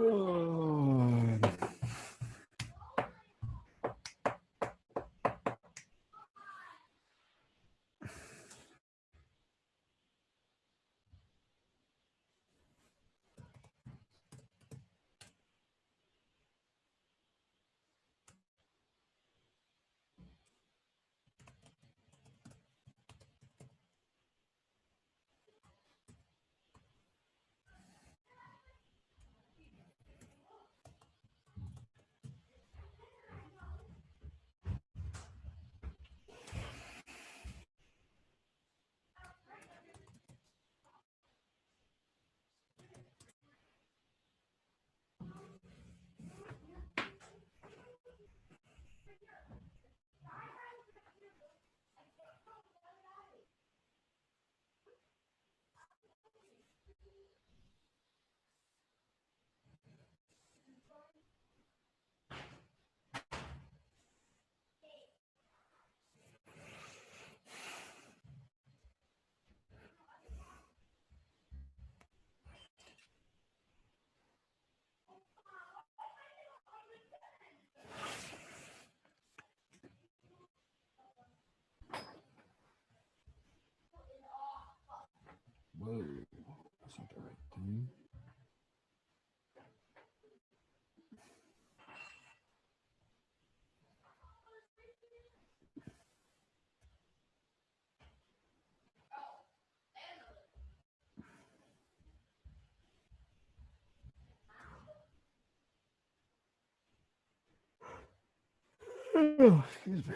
Oh. Whoa, that's not the right thing. Oh, excuse me.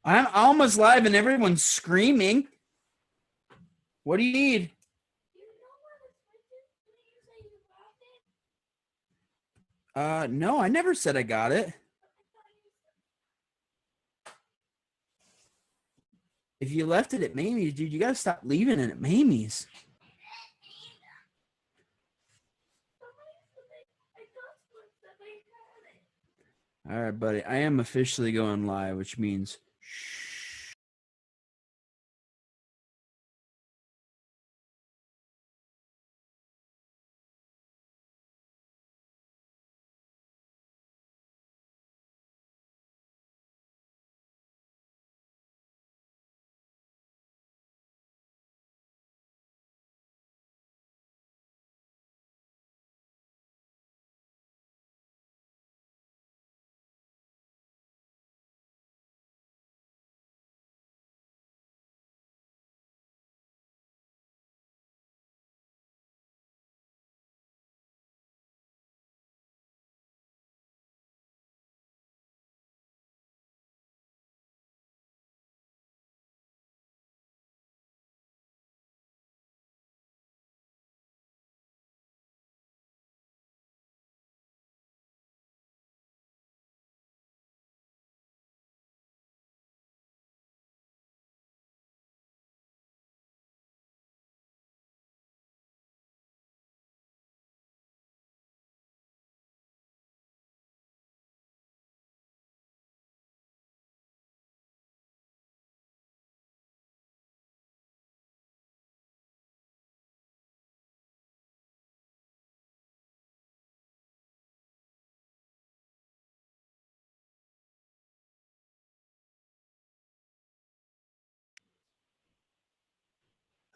I'm almost live and everyone's screaming. What do you need? No, I never said I got it. If you left it at Mamie's, dude, you gotta stop leaving it at Mamie's. All right, buddy. I am officially going live, which means shh.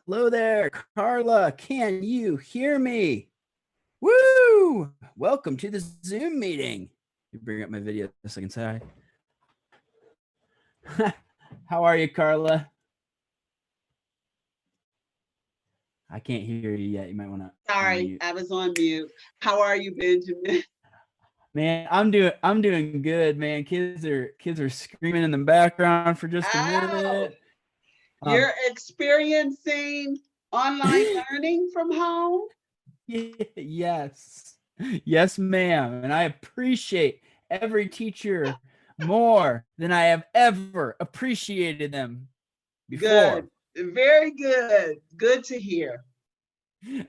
Hello there, Carla. Can you hear me? Woo! Welcome to the Zoom meeting. You bring up my video so I can say hi. How are you, Carla? I can't hear you yet. You might want to. Sorry, I was on mute. How are you, Benjamin? Man, I'm doing good, man. Kids are screaming in the background for just a Oh, minute. you're experiencing online learning from home? Yes. Yes, ma'am. And I appreciate every teacher more than I have ever appreciated them before. Good. Very good. Good to hear.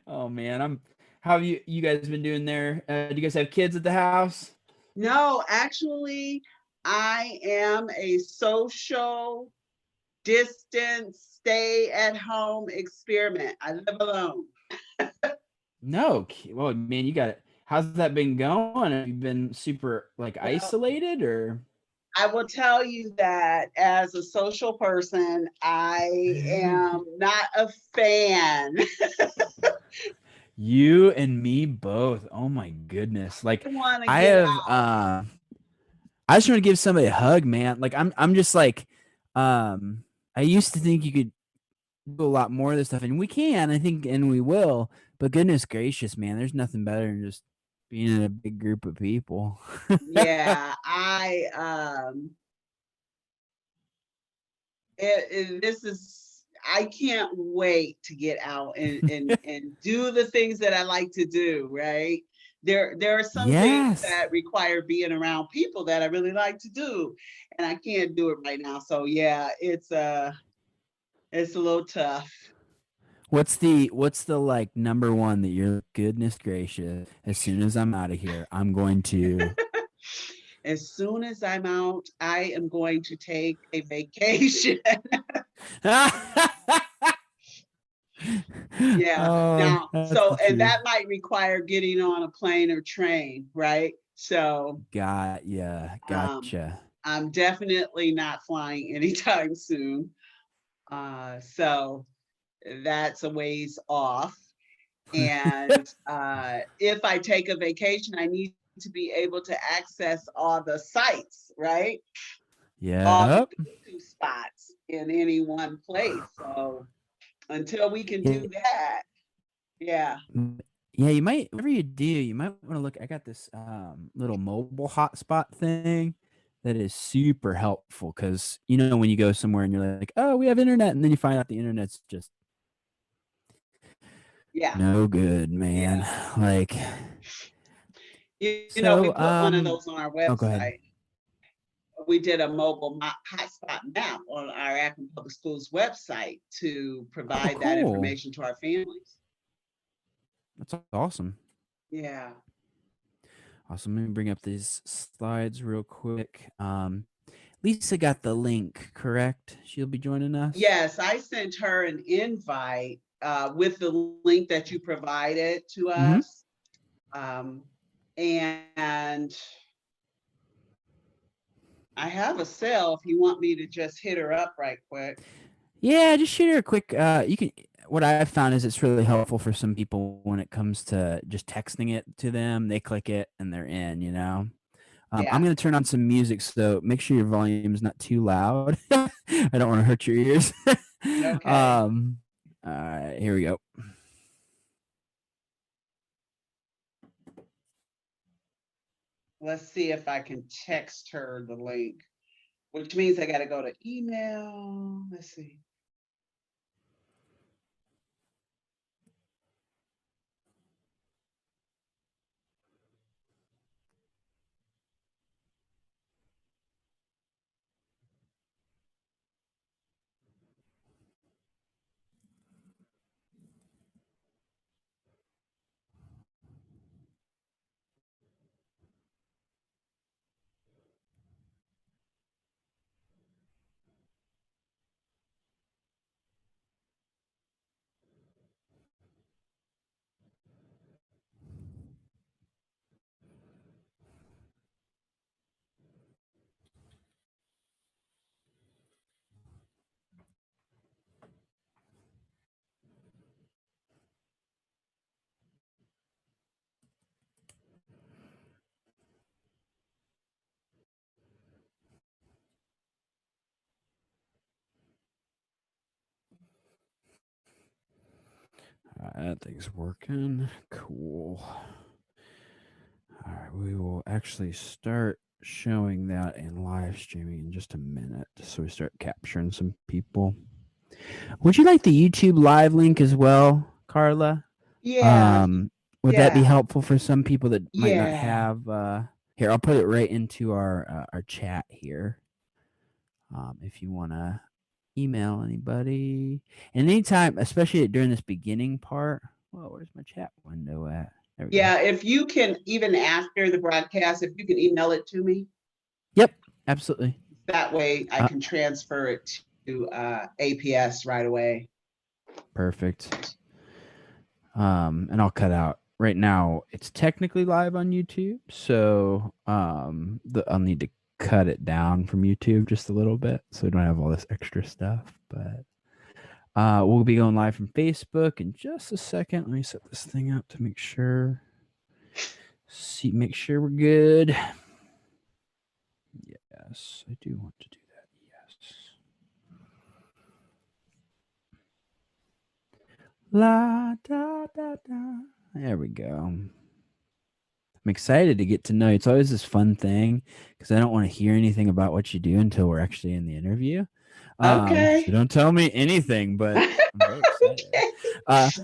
Oh man, how have you guys been doing there? Do you guys have kids at the house? No, actually, I am a social distance stay at home experiment. I live alone. No. Well, man, you got it. How's that been going? Have you been super like Well, isolated or? I will tell you that as a social person, I am not a fan. You and me both. Oh my goodness. Like I want to I get have I just want to give somebody a hug, man. Like I'm just like I used to think you could do a lot more of this stuff and we can, I think, and we will. But goodness gracious, man, there's nothing better than just being in a big group of people. yeah, this is I can't wait to get out and do the things that I like to do, right? There are some things Yes. that require being around people that I really like to do, and I can't do it right now. So yeah, it's a little tough. What's the like number one that you're goodness gracious, as soon as I'm out of here, I'm going to As soon as I'm out, I am going to take a vacation. Yeah. Oh, Now, that's so the and truth. that might require getting on a plane or train, right? So Got ya. um, Gotcha. I'm definitely not flying anytime soon. So that's a ways off. And if I take a vacation, I need to be able to access all the sites, right? All the Yep. go-to spots in any one place. So until we can Yeah, do that, yeah. yeah, you might, whatever you do, you might want to look. I got this little mobile hotspot thing. That is super helpful because when you go somewhere and you're like, oh, we have internet, and then you find out the internet's just Yeah, no good, man. yeah. Like, We so put one of those on our oh, go ahead. website. We did a mobile hotspot map on our Akron Public Schools website to Oh, provide that cool. information to our families. That's awesome. Yeah. Awesome. Let me bring up these slides real quick. Lisa got the link, correct? She'll be joining us. Yes, I sent her an invite with the link that you provided to us. And I have a cell if you want me to just hit her up right quick. Yeah, just shoot her a quick. You can. What I've found is it's really helpful for some people when it comes to just texting it to them. They click it and they're in. I'm Yeah. going to turn on some music, so make sure your volume is not too loud. I don't want to hurt your ears. Okay. All right, here we go. Let's see if I can text her the link, which means I got to go to email. Let's see. That thing's working. Cool. All right, we will actually start showing that in live streaming in just a minute. So we start capturing some people. Would you like the YouTube live link as well, Carla? Yeah. Would that be Yeah. helpful for some people that might not Yeah. have? Here, I'll put it right into our chat here. If you want to email anybody, and anytime, especially during this beginning part. Well, where's my chat window at? There we go. Yeah. If you can, even after the broadcast, if you can email it to me, Yep, absolutely. that way I can transfer it to APS right away. Perfect. And I'll cut out right now. It's technically live on YouTube, so I'll need to cut it down from YouTube just a little bit, so we don't have all this extra stuff. But we'll be going live from Facebook in just a second. Let me set this thing up to make sure. Make sure we're good. Yes, I do want to do that. Yes. La da da da. There we go. I'm excited to get to know you. It's always this fun thing because I don't want to hear anything about what you do until we're actually in the interview. Okay. So don't tell me anything, but I'm very excited. Okay.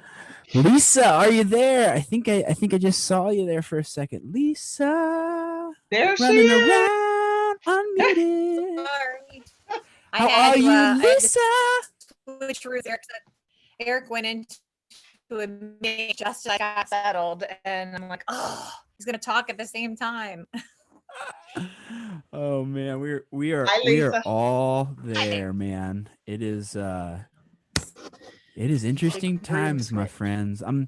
Lisa, are you there? I think I just saw you there for a second. Lisa, There she running is. around unmuted. Sorry. How are you, Lisa? Which Ruth Eric went into a meeting just as I got settled, and I'm like, oh, he's gonna talk at the same time. Oh man, we are Hi, we are Lisa. all there, man. It is interesting times, my friends. I'm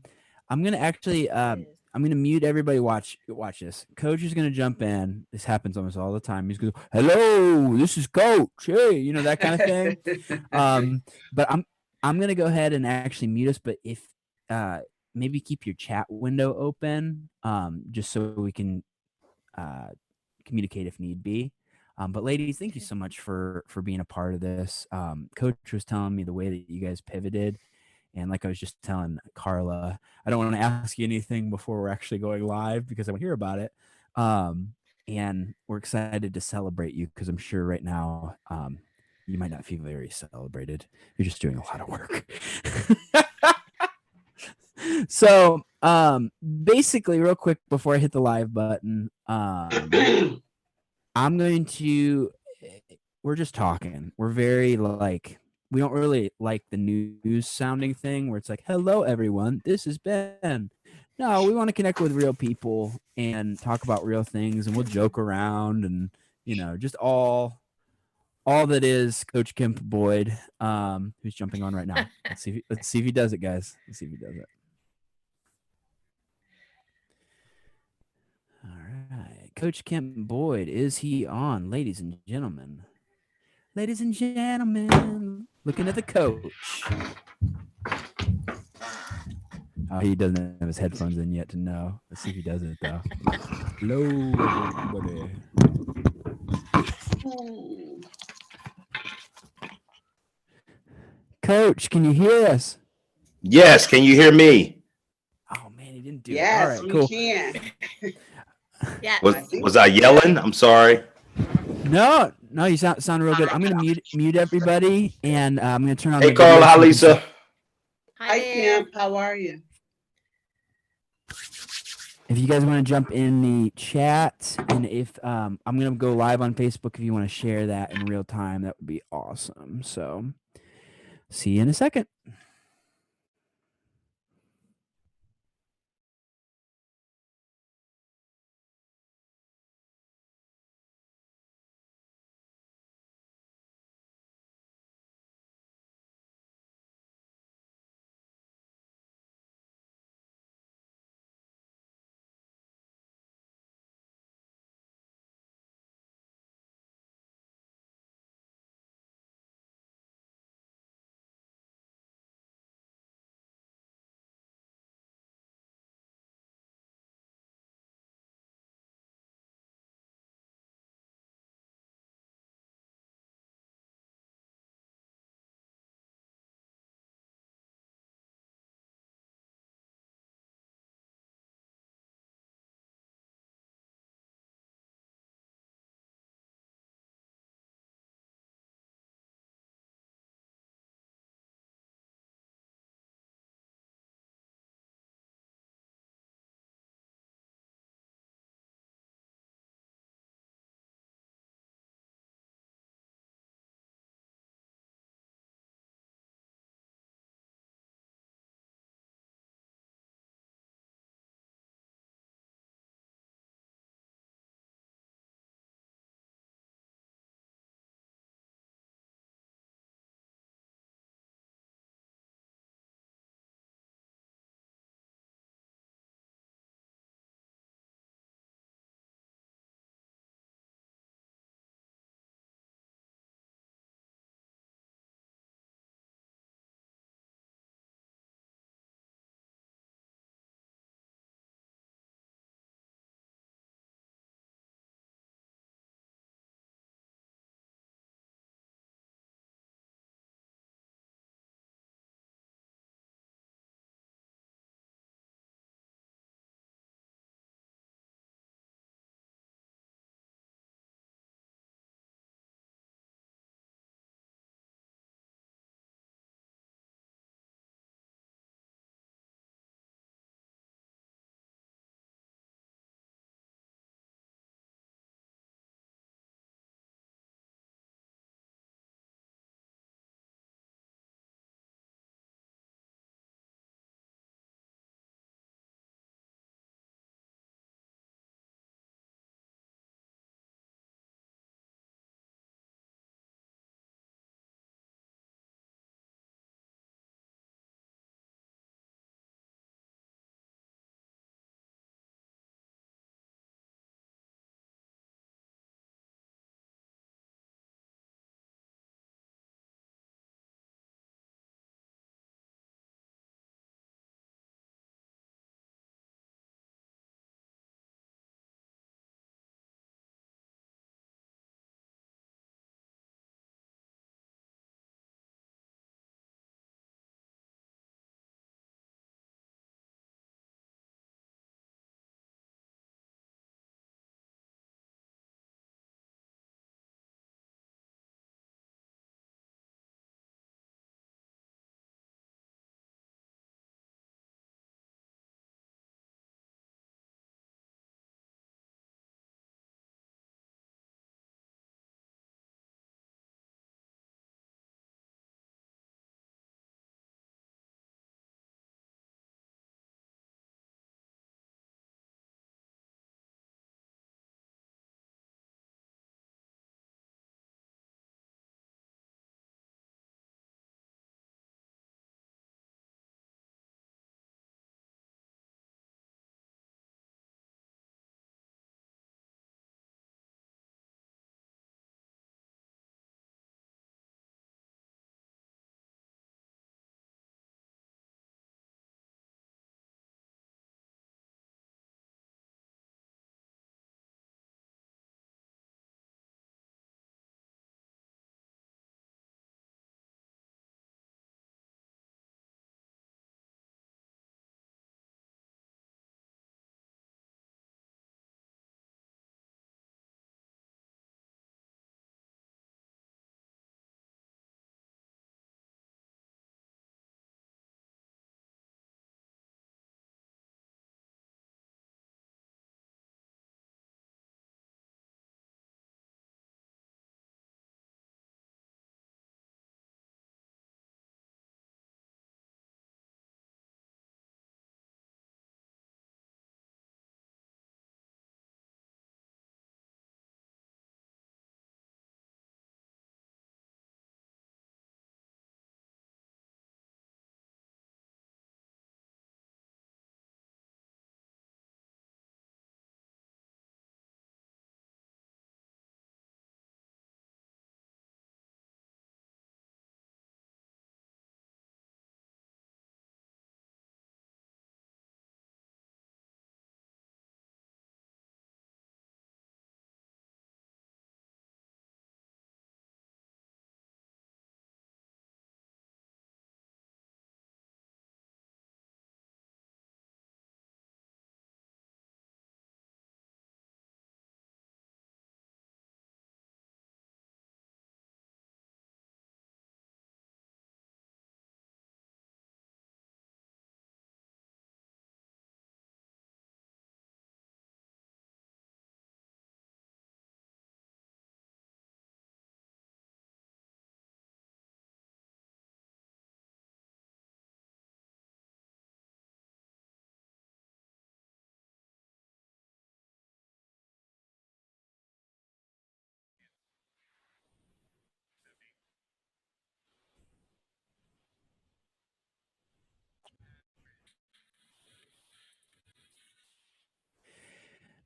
gonna actually I'm gonna mute everybody. Watch this. Coach is gonna jump in. This happens almost all the time. He's gonna go, hello, this is Coach. Hey, that kind of thing. But I'm gonna go ahead and actually mute us. But if maybe keep your chat window open, just so we can communicate if need be. But ladies, thank you so much for being a part of this. Coach was telling me the way that you guys pivoted, and like I was just telling Carla, I don't want to ask you anything before we're actually going live because I want to hear about it. and we're excited to celebrate you because I'm sure right now you might not feel very celebrated. You're just doing a lot of work. So basically, real quick before I hit the live button, I'm going to. We're just talking. We're very like we don't really like the news sounding thing where it's like, "Hello, everyone. This is Ben." No, we want to connect with real people and talk about real things, and we'll joke around and just all that is Coach Kemp Boyd, who's jumping on right now. Let's see if he does it, guys. Let's see if he does it. All right, Coach Kemp Boyd, is he on, ladies and gentlemen? Ladies and gentlemen, looking at the coach. Oh, he doesn't have his headphones in yet to know. Let's see if he does it though. Hello, everybody. Coach, can you hear us? Yes, can you hear me? Oh man, he didn't do it. All Yes, right, we cool. can. Yeah. Was I yelling? I'm sorry. No, you sound real good. I'm gonna mute everybody, and I'm gonna turn on Hey, the Carl, video hi, so you can see- Lisa. Hi, there. Kemp. How are you? If you guys want to jump in the chat, and if I'm gonna go live on Facebook, if you want to share that in real time, that would be awesome. So, see you in a second.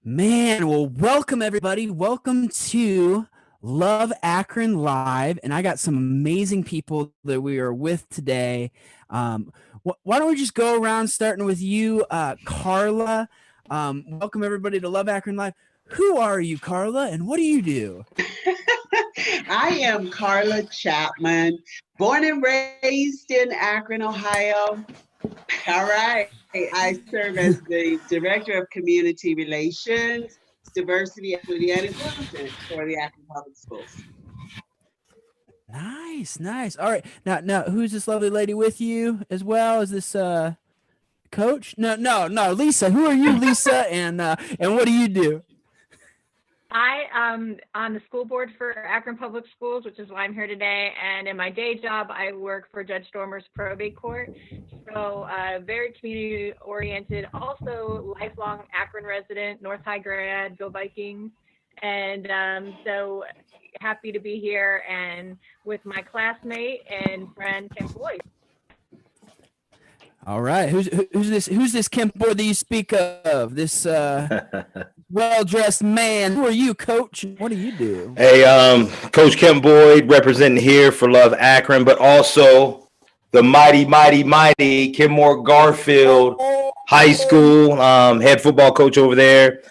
Man, well, welcome everybody. Welcome to Love Akron Live. And I got some amazing people that we are with today. Why don't we just go around starting with you, Carla? Welcome everybody to Love Akron Live. Who are you, Carla, and what do you do? I am Carla Chapman, born and raised in Akron, Ohio. All right. I serve as the Director of Community Relations, Diversity, Equity, and Inclusion for the Akron Public Schools. Nice. All right. Now, who's this lovely lady with you as well? Is this Coach? No, Lisa. Who are you, Lisa? And what do you do? I am on the school board for Akron Public Schools, which is why I'm here today. And in my day job, I work for Judge Stormer's probate court. So very community oriented, also lifelong Akron resident, North High grad, go Vikings. And so happy to be here and with my classmate and friend, Kim Boyd. All right. Who's this Kemp boy that you speak of? This well-dressed man. Who are you, Coach? What do you do? Hey, Coach Kemp Boyd representing here for Love Akron, but also the mighty Kenmore Garfield High School head football coach over there.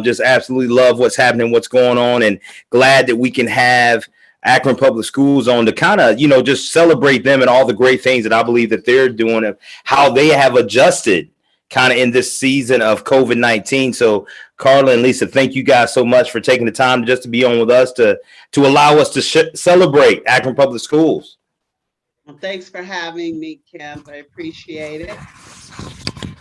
Just absolutely love what's happening, what's going on, and glad that we can have Akron Public Schools on to kind of, just celebrate them and all the great things that I believe that they're doing and how they have adjusted kind of in this season of COVID-19. So Carla and Lisa, thank you guys so much for taking the time just to be on with us to allow us to celebrate Akron Public Schools. Well, thanks for having me, Kemp. I appreciate it.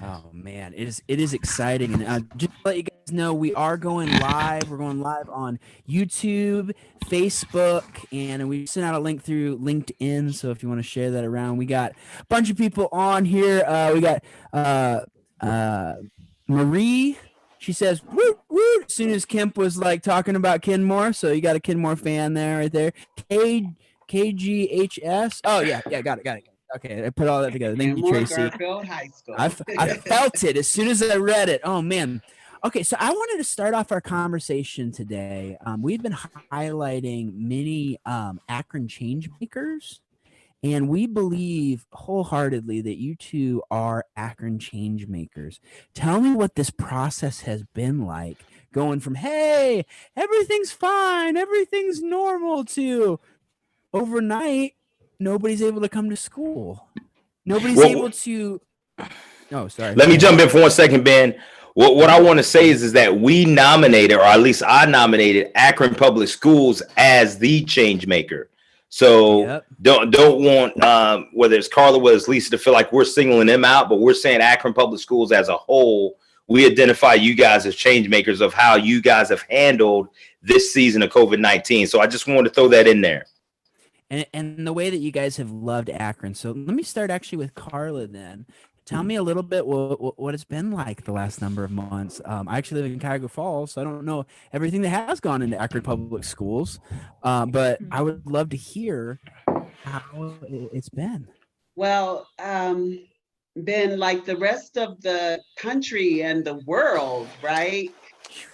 Oh man, it is exciting, and just to let you guys know, we are going live. We're going live on YouTube, Facebook, and we sent out a link through LinkedIn. So if you want to share that around, we got a bunch of people on here. We got Marie. She says woo woo as soon as Kemp was like talking about Kenmore. So you got a Kenmore fan there, right there. KGHS. Oh yeah, got it. Okay, I put all that together. Thank you, Tracy. Garfield High School. I felt it as soon as I read it. Oh man. Okay, so I wanted to start off our conversation today. We've been highlighting many Akron change makers, and we believe wholeheartedly that you two are Akron change makers. Tell me what this process has been like, going from hey, everything's fine, everything's normal, to overnight nobody's able to come to school. Nobody's able to. Oh, sorry. Let me jump in for 1 second, Ben. What I want to say is that we nominated, or at least I nominated, Akron Public Schools as the change maker. So don't want whether it's Carla, whether it's Lisa, to feel like we're singling them out, but we're saying Akron Public Schools as a whole. We identify you guys as change makers of how you guys have handled this season of COVID-19. So I just wanted to throw that in there. And the way that you guys have loved Akron. So let me start actually with Carla then. Tell me a little bit what it's been like the last number of months. I actually live in Cuyahoga Falls, so I don't know everything that has gone into Akron Public Schools, but I would love to hear how it's been. Well, Ben, like the rest of the country and the world, right?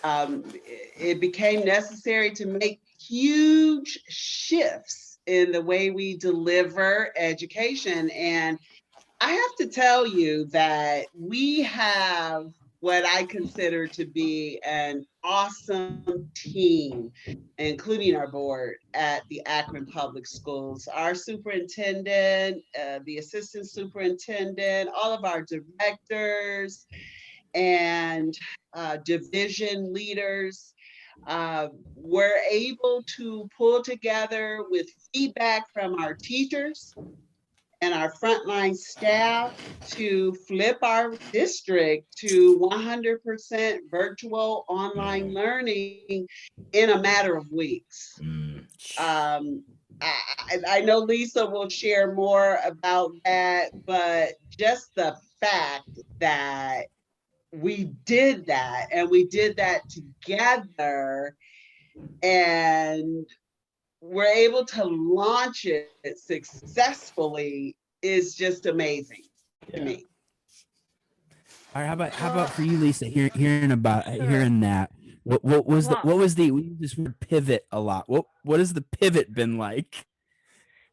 It became necessary to make huge shifts in the way we deliver education. And I have to tell you that we have what I consider to be an awesome team, including our board at the Akron Public Schools, our superintendent, the assistant superintendent, all of our directors and division leaders. Were able to pull together with feedback from our teachers and our frontline staff to flip our district to 100% virtual online learning in a matter of weeks. I know Lisa will share more about that, but just the fact that we did that, and we did that together, and we're able to launch it successfully is just amazing to me. All right, how about for you, Lisa? Hearing about Sure. hearing that. What was Well, we use this word pivot a lot. What has the pivot been like?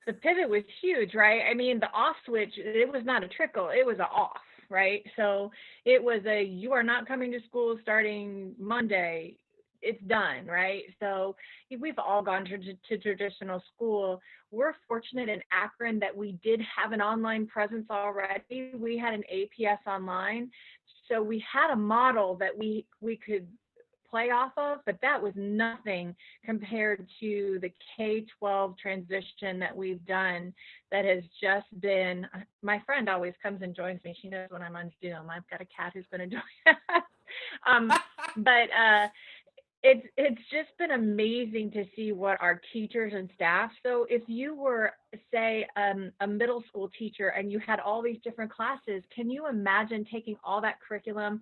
the pivot was huge, right? I mean, the off switch, it was not a trickle, it was a off, right? So it was a, you are not coming to school starting Monday. It's done, right? So we've all gone to traditional school. We're fortunate in Akron that we did have an online presence already. We had an APS online. So we had a model that we could play off of, but that was nothing compared to the K-12 transition that we've done that has just been, my friend always comes and joins me. She knows when I'm on Zoom. I've got a cat who's going to join. But it's just been amazing to see what our teachers and staff. So if you were, say, a middle school teacher and you had all these different classes, can you imagine taking all that curriculum,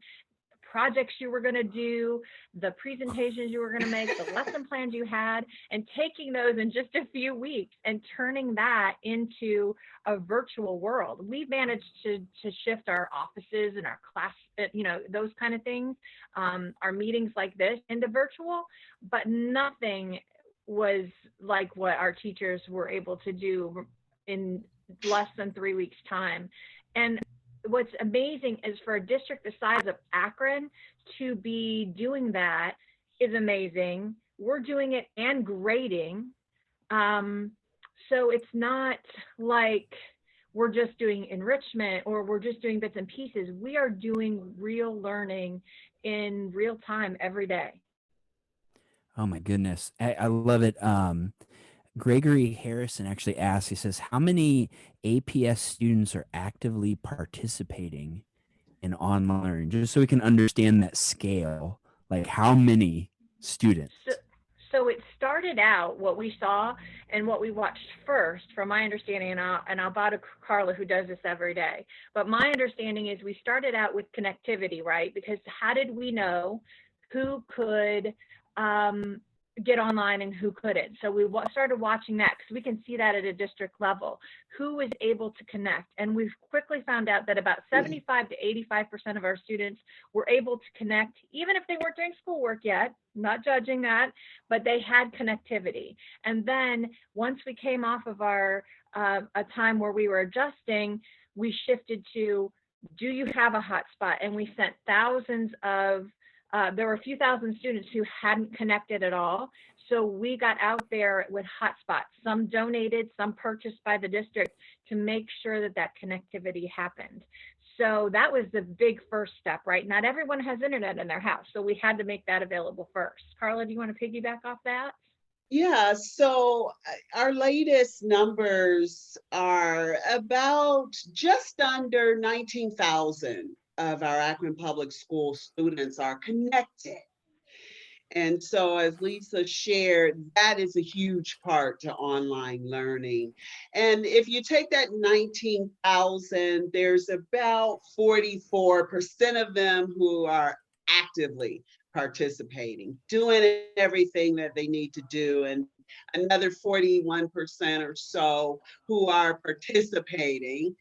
projects you were going to do, the presentations you were going to make, the lesson plans you had, and taking those in just a few weeks and turning that into a virtual world? We managed to shift our offices and our class, those kind of things, our meetings like this into virtual, but nothing was like what our teachers were able to do in less than 3 weeks time. And what's amazing is for a district the size of Akron to be doing that is amazing. We're doing it and grading. So it's not like we're just doing enrichment or we're just doing bits and pieces. We are doing real learning in real time every day. Oh my goodness, I love it. Gregory Harrison actually asked. He says, "How many APS students are actively participating in online learning?" Just so we can understand that scale. Like, how many students? So it started out, what we saw and what we watched first, from my understanding, and I'll bow to Carla, who does this every day. But my understanding is we started out with connectivity, right? Because how did we know who could get online and who couldn't? So we started watching that because we can see that at a district level, who was able to connect. And we've quickly found out that about 75 to 85% of our students were able to connect, even if they weren't doing schoolwork yet. I'm not judging that, but they had connectivity. And then once we came off of our a time where we were adjusting, we shifted to, do you have a hotspot? And we sent thousands of there were a few thousand students who hadn't connected at all. So we got out there with hotspots, some donated, some purchased by the district, to make sure that that connectivity happened. So that was the big first step, right? Not everyone has internet in their house, so we had to make that available first. Carla, do you want to piggyback off that? Yeah, so our latest numbers are about just under 19,000 of our Akron Public School students are connected. And so, as Lisa shared, that is a huge part to online learning. And if you take that 19,000, there's about 44% of them who are actively participating, doing everything that they need to do, and another 41% or so who are participating,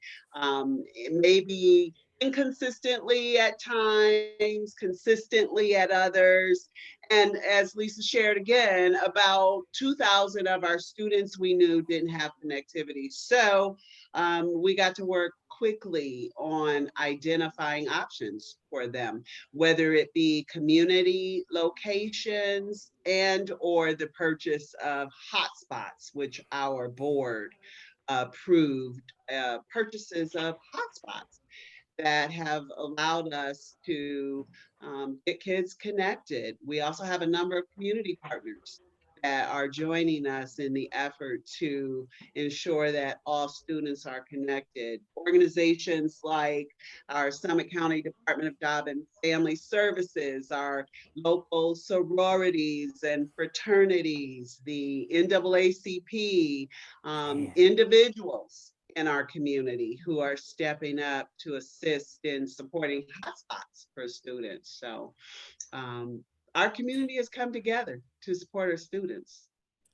maybe inconsistently at times, consistently at others. And as Lisa shared again, about 2,000 of our students we knew didn't have connectivity. So we got to work quickly on identifying options for them, whether it be community locations and or the purchase of hotspots, which our board approved purchases of hotspots that have allowed us to get kids connected. We also have a number of community partners that are joining us in the effort to ensure that all students are connected. Organizations like our Summit County Department of Job and Family Services, our local sororities and fraternities, the NAACP, individuals in our community who are stepping up to assist in supporting hotspots for students. So our community has come together to support our students.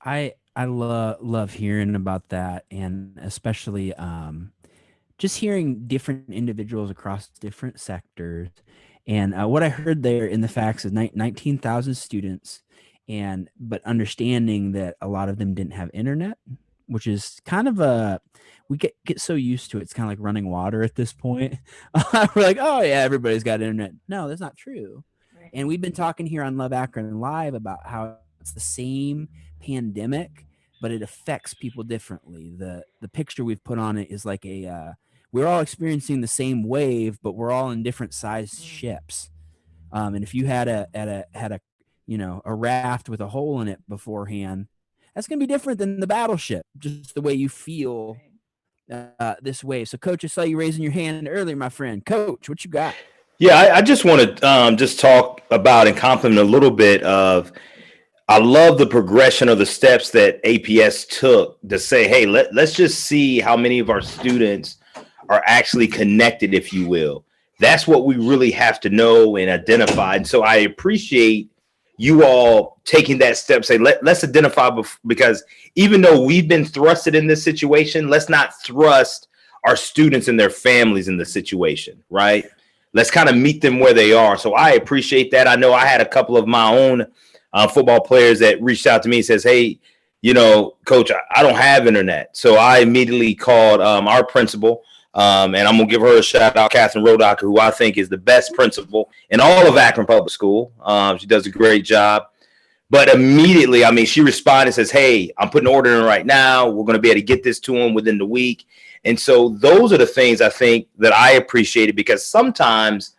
I love hearing about that, and especially just hearing different individuals across different sectors. And what I heard there in the facts is 19,000 students, but understanding that a lot of them didn't have internet, which is kind of we get so used to it. It's kind of like running water at this point. We're like, oh yeah, everybody's got internet. No, that's not true. Right. And we've been talking here on Love Akron Live about how it's the same pandemic, but it affects people differently. The picture we've put on it is like we're all experiencing the same wave, but we're all in different sized ships. And if you had a a raft with a hole in it beforehand, that's gonna be different than the battleship. Just the way you feel this wave. So, Coach, I saw you raising your hand earlier, my friend. Coach, what you got? Yeah, I just want to just talk about and compliment a little bit of. I love the progression of the steps that APS took to say, hey, let's just see how many of our students are actually connected, if you will. That's what we really have to know and identify. And so I appreciate you all taking that step, say, let's identify, because even though we've been thrusted in this situation, let's not thrust our students and their families in the situation, right? Let's kind of meet them where they are. So I appreciate that. I know I had a couple of my own football players that reached out to me and says, hey, Coach, I don't have internet. So I immediately called our principal, and I'm going to give her a shout out, Catherine Rodocker, who I think is the best principal in all of Akron Public School. She does a great job. But immediately, she responded and says, hey, I'm putting an order in right now. We're going to be able to get this to them within the week. And so those are the things I think that I appreciated, because sometimes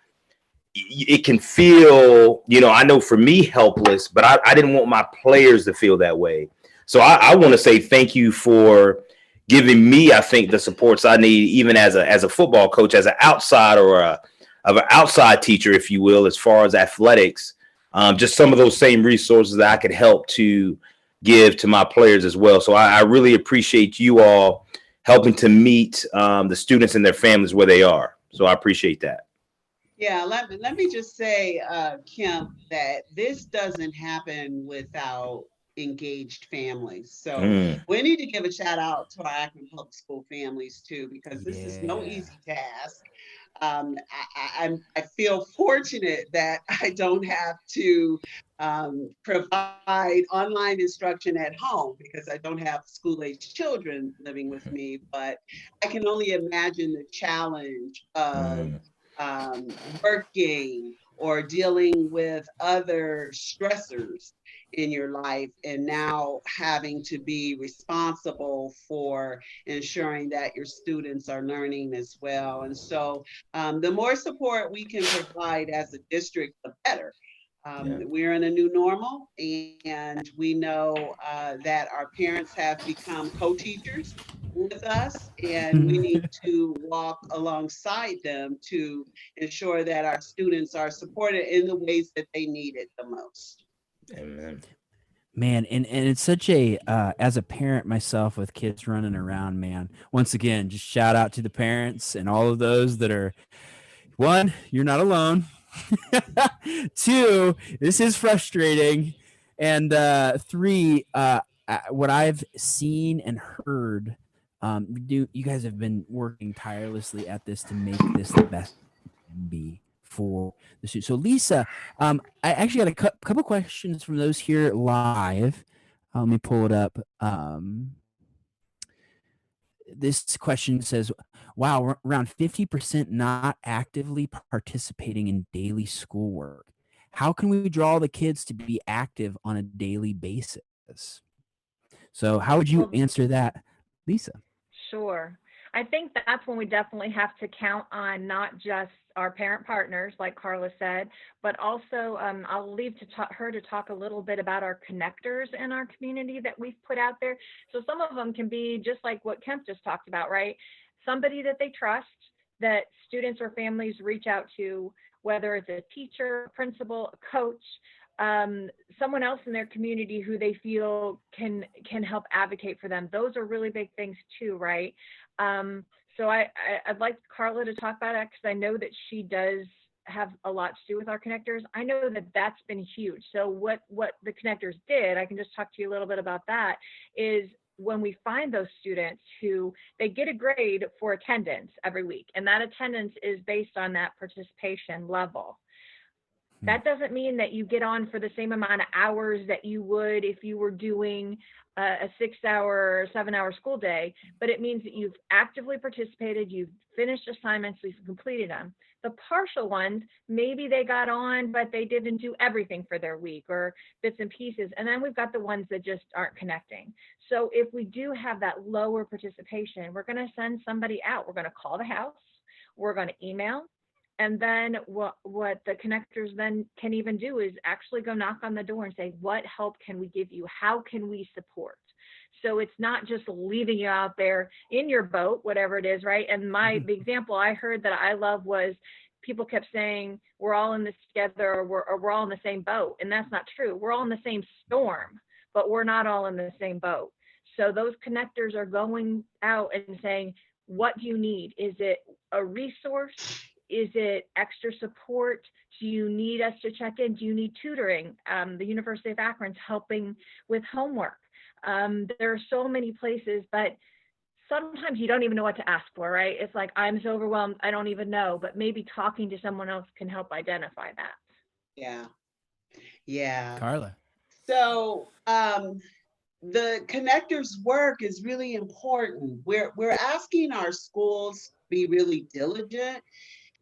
it can feel, I know for me, helpless, but I didn't want my players to feel that way. So I want to say thank you for giving me, I think, the supports I need, even as a football coach, as an outside or an outside teacher, if you will, as far as athletics, just some of those same resources that I could help to give to my players as well. So I really appreciate you all helping to meet the students and their families where they are. So I appreciate that. Yeah, let me just say, Kim, that this doesn't happen without engaged families. So we need to give a shout out to our Akron Public School families too, because this is no easy task. I feel fortunate that I don't have to provide online instruction at home because I don't have school-age children living with me, but I can only imagine the challenge of working or dealing with other stressors in your life, and now having to be responsible for ensuring that your students are learning as well. And so the more support we can provide as a district, the better. We're in a new normal, and we know that our parents have become co-teachers with us, and we need to walk alongside them to ensure that our students are supported in the ways that they need it the most. Amen. Man, and it's such a as a parent myself with kids running around, man, once again, just shout out to the parents and all of those that are, one, you're not alone. Two, this is frustrating. And three, what I've seen and heard, you guys have been working tirelessly at this to make this the best it can be for the students. So Lisa, I actually got a couple questions from those here live. Let me pull it up. This question says, wow, around 50% not actively participating in daily schoolwork. How can we draw the kids to be active on a daily basis? So how would you answer that, Lisa? Sure. I think that's when we definitely have to count on not just our parent partners, like Carla said, but also I'll leave her to talk a little bit about our connectors in our community that we've put out there. So some of them can be just like what Kemp just talked about, right? Somebody that they trust, that students or families reach out to, whether it's a teacher, a principal, a coach, someone else in their community who they feel can help advocate for them. Those are really big things too, right? So I'd like Carla to talk about it, because I know that she does have a lot to do with our connectors. I know that that's been huge. So what the connectors did, I can just talk to you a little bit about that, is when we find those students who they get a grade for attendance every week, and that attendance is based on that participation level. That doesn't mean that you get on for the same amount of hours that you would if you were doing a 6-hour or 7-hour school day, but it means that you've actively participated, you've finished assignments, you've completed them. The partial ones, maybe they got on, but they didn't do everything for their week or bits and pieces. And then we've got the ones that just aren't connecting. So if we do have that lower participation, we're going to send somebody out. We're going to call the house, we're going to email. And then what the connectors then can even do is actually go knock on the door and say, what help can we give you? How can we support? So it's not just leaving you out there in your boat, whatever it is, right? And the example I heard that I love was people kept saying, we're all in this together, or we're all in the same boat. And that's not true. We're all in the same storm, but we're not all in the same boat. So those connectors are going out and saying, what do you need? Is it a resource? Is it extra support? Do you need us to check in? Do you need tutoring? The University of Akron's helping with homework. There are so many places, but sometimes you don't even know what to ask for, right? It's like, I'm so overwhelmed, I don't even know, but maybe talking to someone else can help identify that. Yeah. Yeah. Carla. So the connectors work is really important. We're asking our schools to be really diligent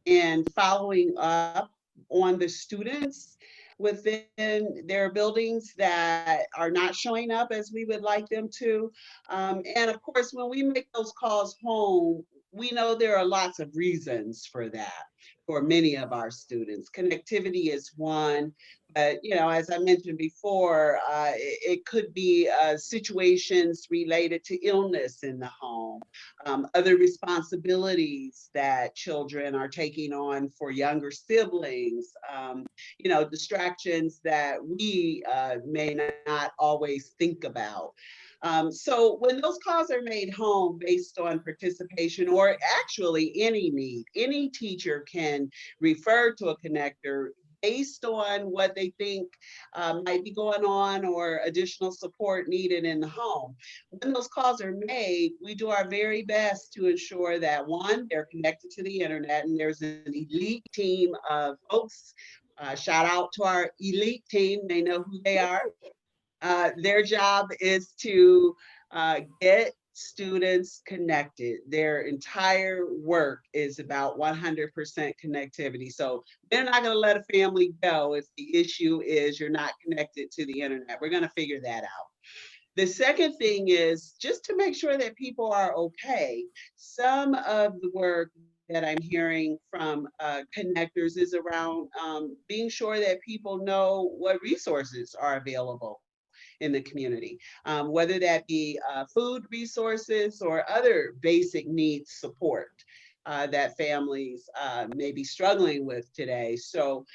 in following up on the students within their buildings that are not showing up as we would like them to. And of course, when we make those calls home, we know there are lots of reasons for that for many of our students. Connectivity is one, but as I mentioned before, it could be situations related to illness in the home, other responsibilities that children are taking on for younger siblings, distractions that we may not always think about. So when those calls are made home based on participation or actually any need, any teacher can refer to a connector based on what they think might be going on or additional support needed in the home. When those calls are made, we do our very best to ensure that, one, they're connected to the internet, and there's an elite team of folks. Shout out to our elite team. They know who they are. Their job is to get students connected. Their entire work is about 100% connectivity. So they're not going to let a family go if the issue is you're not connected to the internet. We're going to figure that out. The second thing is just to make sure that people are okay. Some of the work that I'm hearing from connectors is around being sure that people know what resources are available in the community, whether that be food resources or other basic needs support that families may be struggling with today. So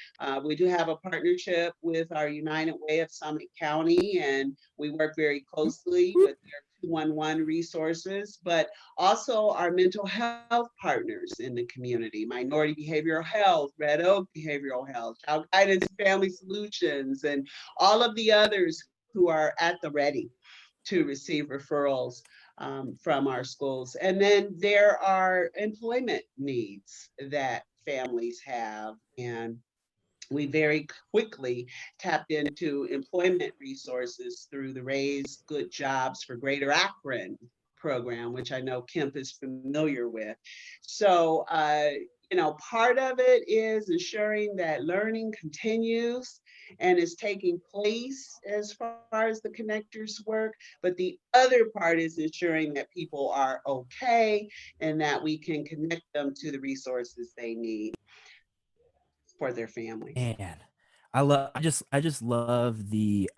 we do have a partnership with our United Way of Summit County, and we work very closely with their 211 resources, but also our mental health partners in the community, Minority Behavioral Health, Red Oak Behavioral Health, Child Guidance Family Solutions, and all of the others who are at the ready to receive referrals from our schools. And then there are employment needs that families have, and we very quickly tapped into employment resources through the Raise Good Jobs for Greater Akron program, which I know Kemp is familiar with. So, part of it is ensuring that learning continues and is taking place as far as the connectors work. But the other part is ensuring that people are okay and that we can connect them to the resources they need for their families. Man, I just love the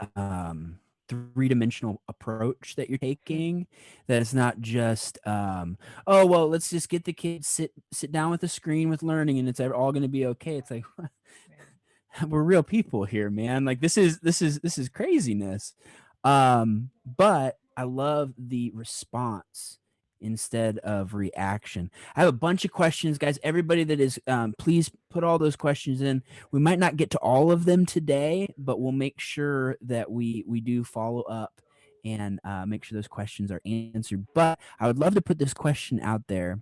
three-dimensional approach that you're taking. That it's not just oh well, let's just get the kids sit down with the screen with learning and it's all going to be okay. It's like we're real people here, man. Like this is craziness. But I love the response instead of reaction. I have a bunch of questions, guys. Everybody that is, please put all those questions in. We might not get to all of them today, but we'll make sure that we do follow up and make sure those questions are answered. But I would love to put this question out there.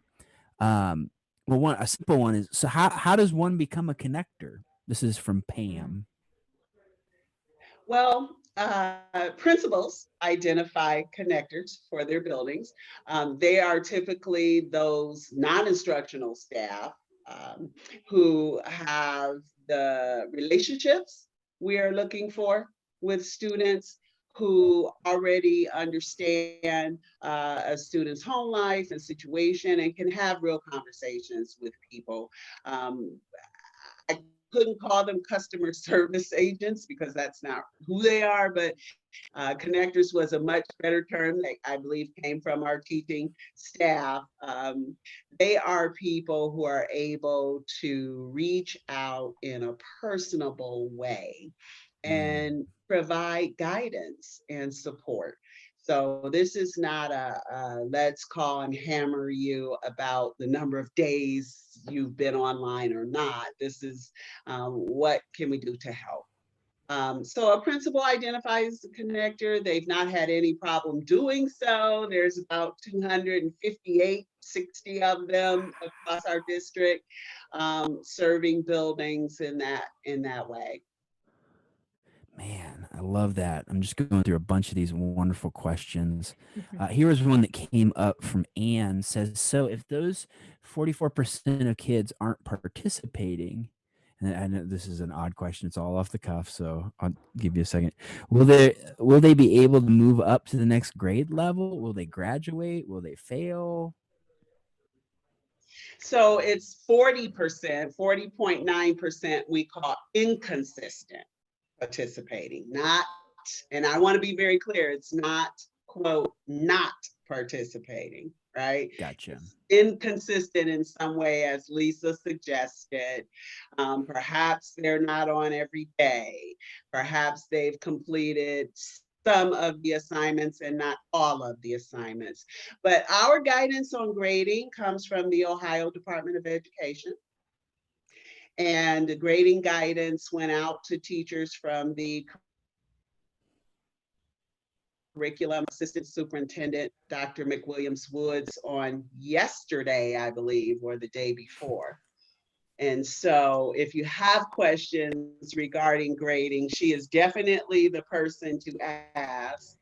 Well, a simple one is, so how does one become a connector? This is from Pam. Well, principals identify connectors for their buildings. They are typically those non-instructional staff who have the relationships we are looking for with students, who already understand a student's home life and situation and can have real conversations with people. Um, I couldn't call them customer service agents because that's not who they are, but connectors was a much better term that I believe came from our teaching staff. They are people who are able to reach out in a personable way and provide guidance and support. So this is not a let's call and hammer you about the number of days you've been online or not. This is what can we do to help? So a principal identifies the connector. They've not had any problem doing so. There's about 258, 60 of them across our district, serving buildings in that way. Man, I love that. I'm just going through a bunch of these wonderful questions. Here was one that came up from Anne. Says, so if those 44% of kids aren't participating, and I know this is an odd question, it's all off the cuff, so I'll give you a second. Will they be able to move up to the next grade level? Will they graduate? Will they fail? So it's 40%, 40.9% we call inconsistent participating, not, and I want to be very clear, it's not, quote, not participating, right? Gotcha. It's inconsistent in some way, as Lisa suggested. Perhaps they're not on every day. Perhaps they've completed some of the assignments and not all of the assignments. But our guidance on grading comes from the Ohio Department of Education. And the grading guidance went out to teachers from the curriculum assistant superintendent, Dr. McWilliams Woods, on yesterday, I believe, or the day before. And so if you have questions regarding grading, she is definitely the person to ask.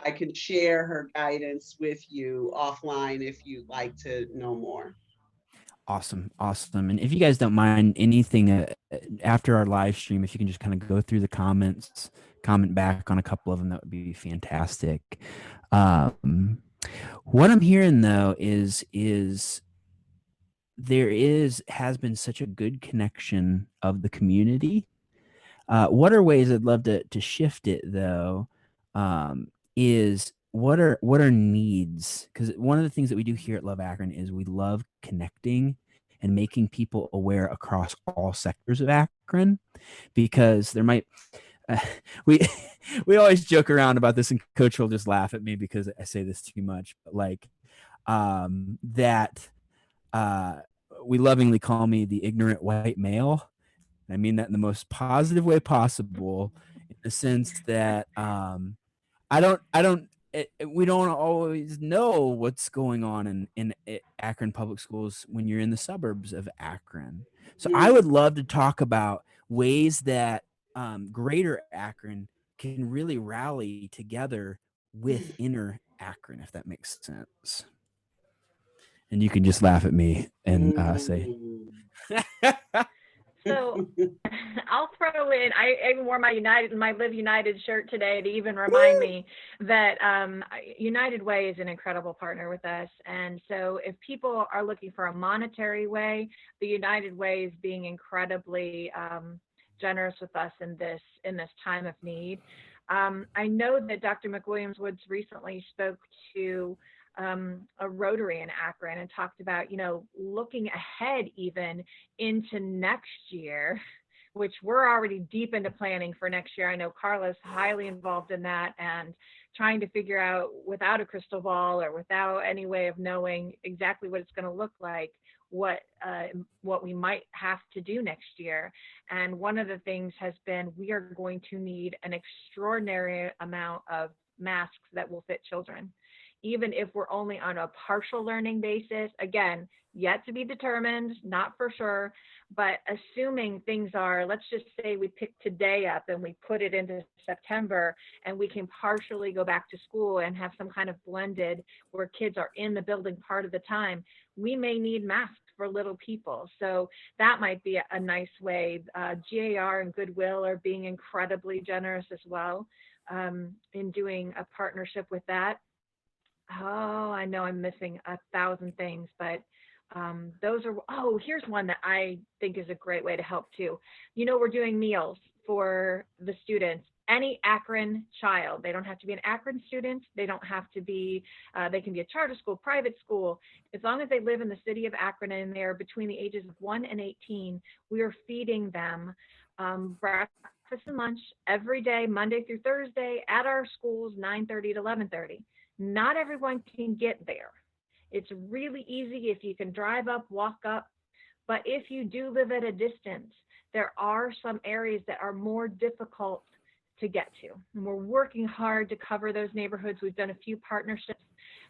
I can share her guidance with you offline if you'd like to know more. Awesome. And if you guys don't mind, anything after our live stream, if you can just kind of go through the comments, comment back on a couple of them, that would be fantastic. What I'm hearing though is has been such a good connection of the community. What are ways I'd love to shift it though? Is what are needs? Because one of the things that we do here at Love Akron is we love connecting and making people aware across all sectors of Akron, because there might we we always joke around about this, and Coach will just laugh at me because I say this too much, but like that we lovingly call me the ignorant white male. I mean that in the most positive way possible, in the sense that we don't always know what's going on in Akron public schools when you're in the suburbs of Akron. So I would love to talk about ways that greater Akron can really rally together with inner Akron, if that makes sense. And you can just laugh at me and say, So I'll throw in, I even wore my Live United shirt today to even remind me that United Way is an incredible partner with us. And so if people are looking for a monetary way, the United Way is being incredibly generous with us in this time of need. I know that Dr. McWilliams Woods recently spoke to a Rotary in Akron and talked about, looking ahead even into next year, which we're already deep into planning for next year. I know Carla's highly involved in that and trying to figure out, without a crystal ball or without any way of knowing exactly what it's going to look like, what we might have to do next year. And one of the things has been, we are going to need an extraordinary amount of masks that will fit children. Even if we're only on a partial learning basis, again, yet to be determined, not for sure, but assuming things are, let's just say we pick today up and we put it into September and we can partially go back to school and have some kind of blended where kids are in the building part of the time, we may need masks for little people. So that might be a nice way. GAR and Goodwill are being incredibly generous as well in doing a partnership with that. Oh, I know I'm missing 1,000 things, but those are, oh, here's one that I think is a great way to help too. You know, we're doing meals for the students. Any Akron child, they don't have to be an Akron student. They don't have to be, they can be a charter school, private school. As long as they live in the city of Akron and they're between the ages of 1 and 18, we are feeding them breakfast and lunch every day, Monday through Thursday at our schools, 9:30 to 11:30. Not everyone can get there. It's really easy if you can drive up, walk up. But if you do live at a distance, there are some areas that are more difficult to get to. And we're working hard to cover those neighborhoods. We've done a few partnerships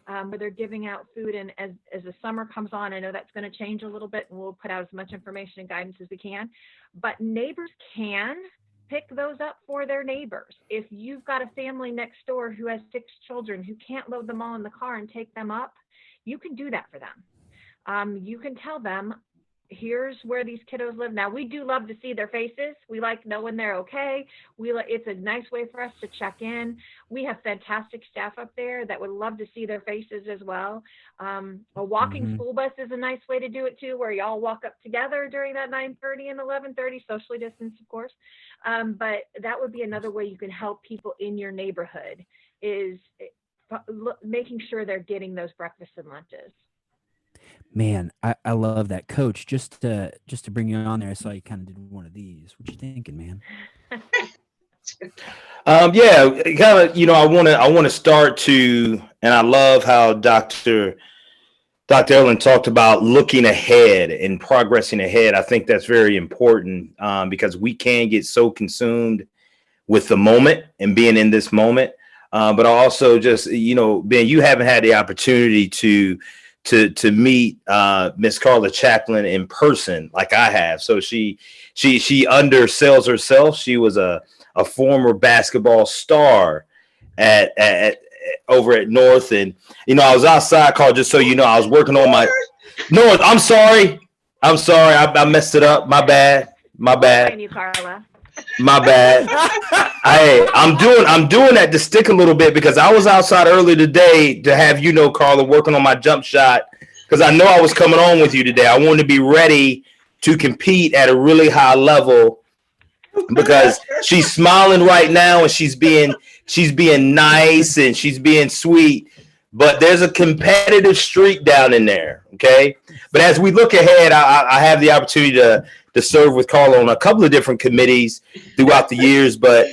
where they're giving out food. And as the summer comes on, I know that's going to change a little bit, and we'll put out as much information and guidance as we can. But neighbors can pick those up for their neighbors. If you've got a family next door who has 6 children who can't load them all in the car and take them up, you can do that for them. You can tell them, here's where these kiddos live. Now, we do love to see their faces. We like knowing they're okay. It's a nice way for us to check in. We have fantastic staff up there that would love to see their faces as well. A walking school bus is a nice way to do it too, where y'all walk up together during that 9:30 and 11:30, socially distanced, of course. But that would be another way you can help people in your neighborhood, is making sure they're getting those breakfasts and lunches. Man, I love that, Coach. Just to bring you on there, I saw you kind of did one of these. What you thinking, man? Yeah, kind of. You know, I want to start to, and I love how Dr. Ellen talked about looking ahead and progressing ahead. I think that's very important because we can get so consumed with the moment and being in this moment. But also just, you know, Ben, you haven't had the opportunity to meet Miss Carla Chaplin in person like I have. So she undersells herself. She was a former basketball star at over at North, and you know, I was outside, Carl, just so you know, I was working on my North. I'm sorry, I messed it up. My bad. You, Carla. My bad. Hey, I'm doing that to stick a little bit because I was outside earlier today to have, you know, Carla, working on my jump shot because I know I was coming on with you today. I wanted to be ready to compete at a really high level because she's smiling right now and she's being nice and she's being sweet, but there's a competitive streak down in there. Okay. But as we look ahead, I have the opportunity to serve with Carla on a couple of different committees throughout the years, but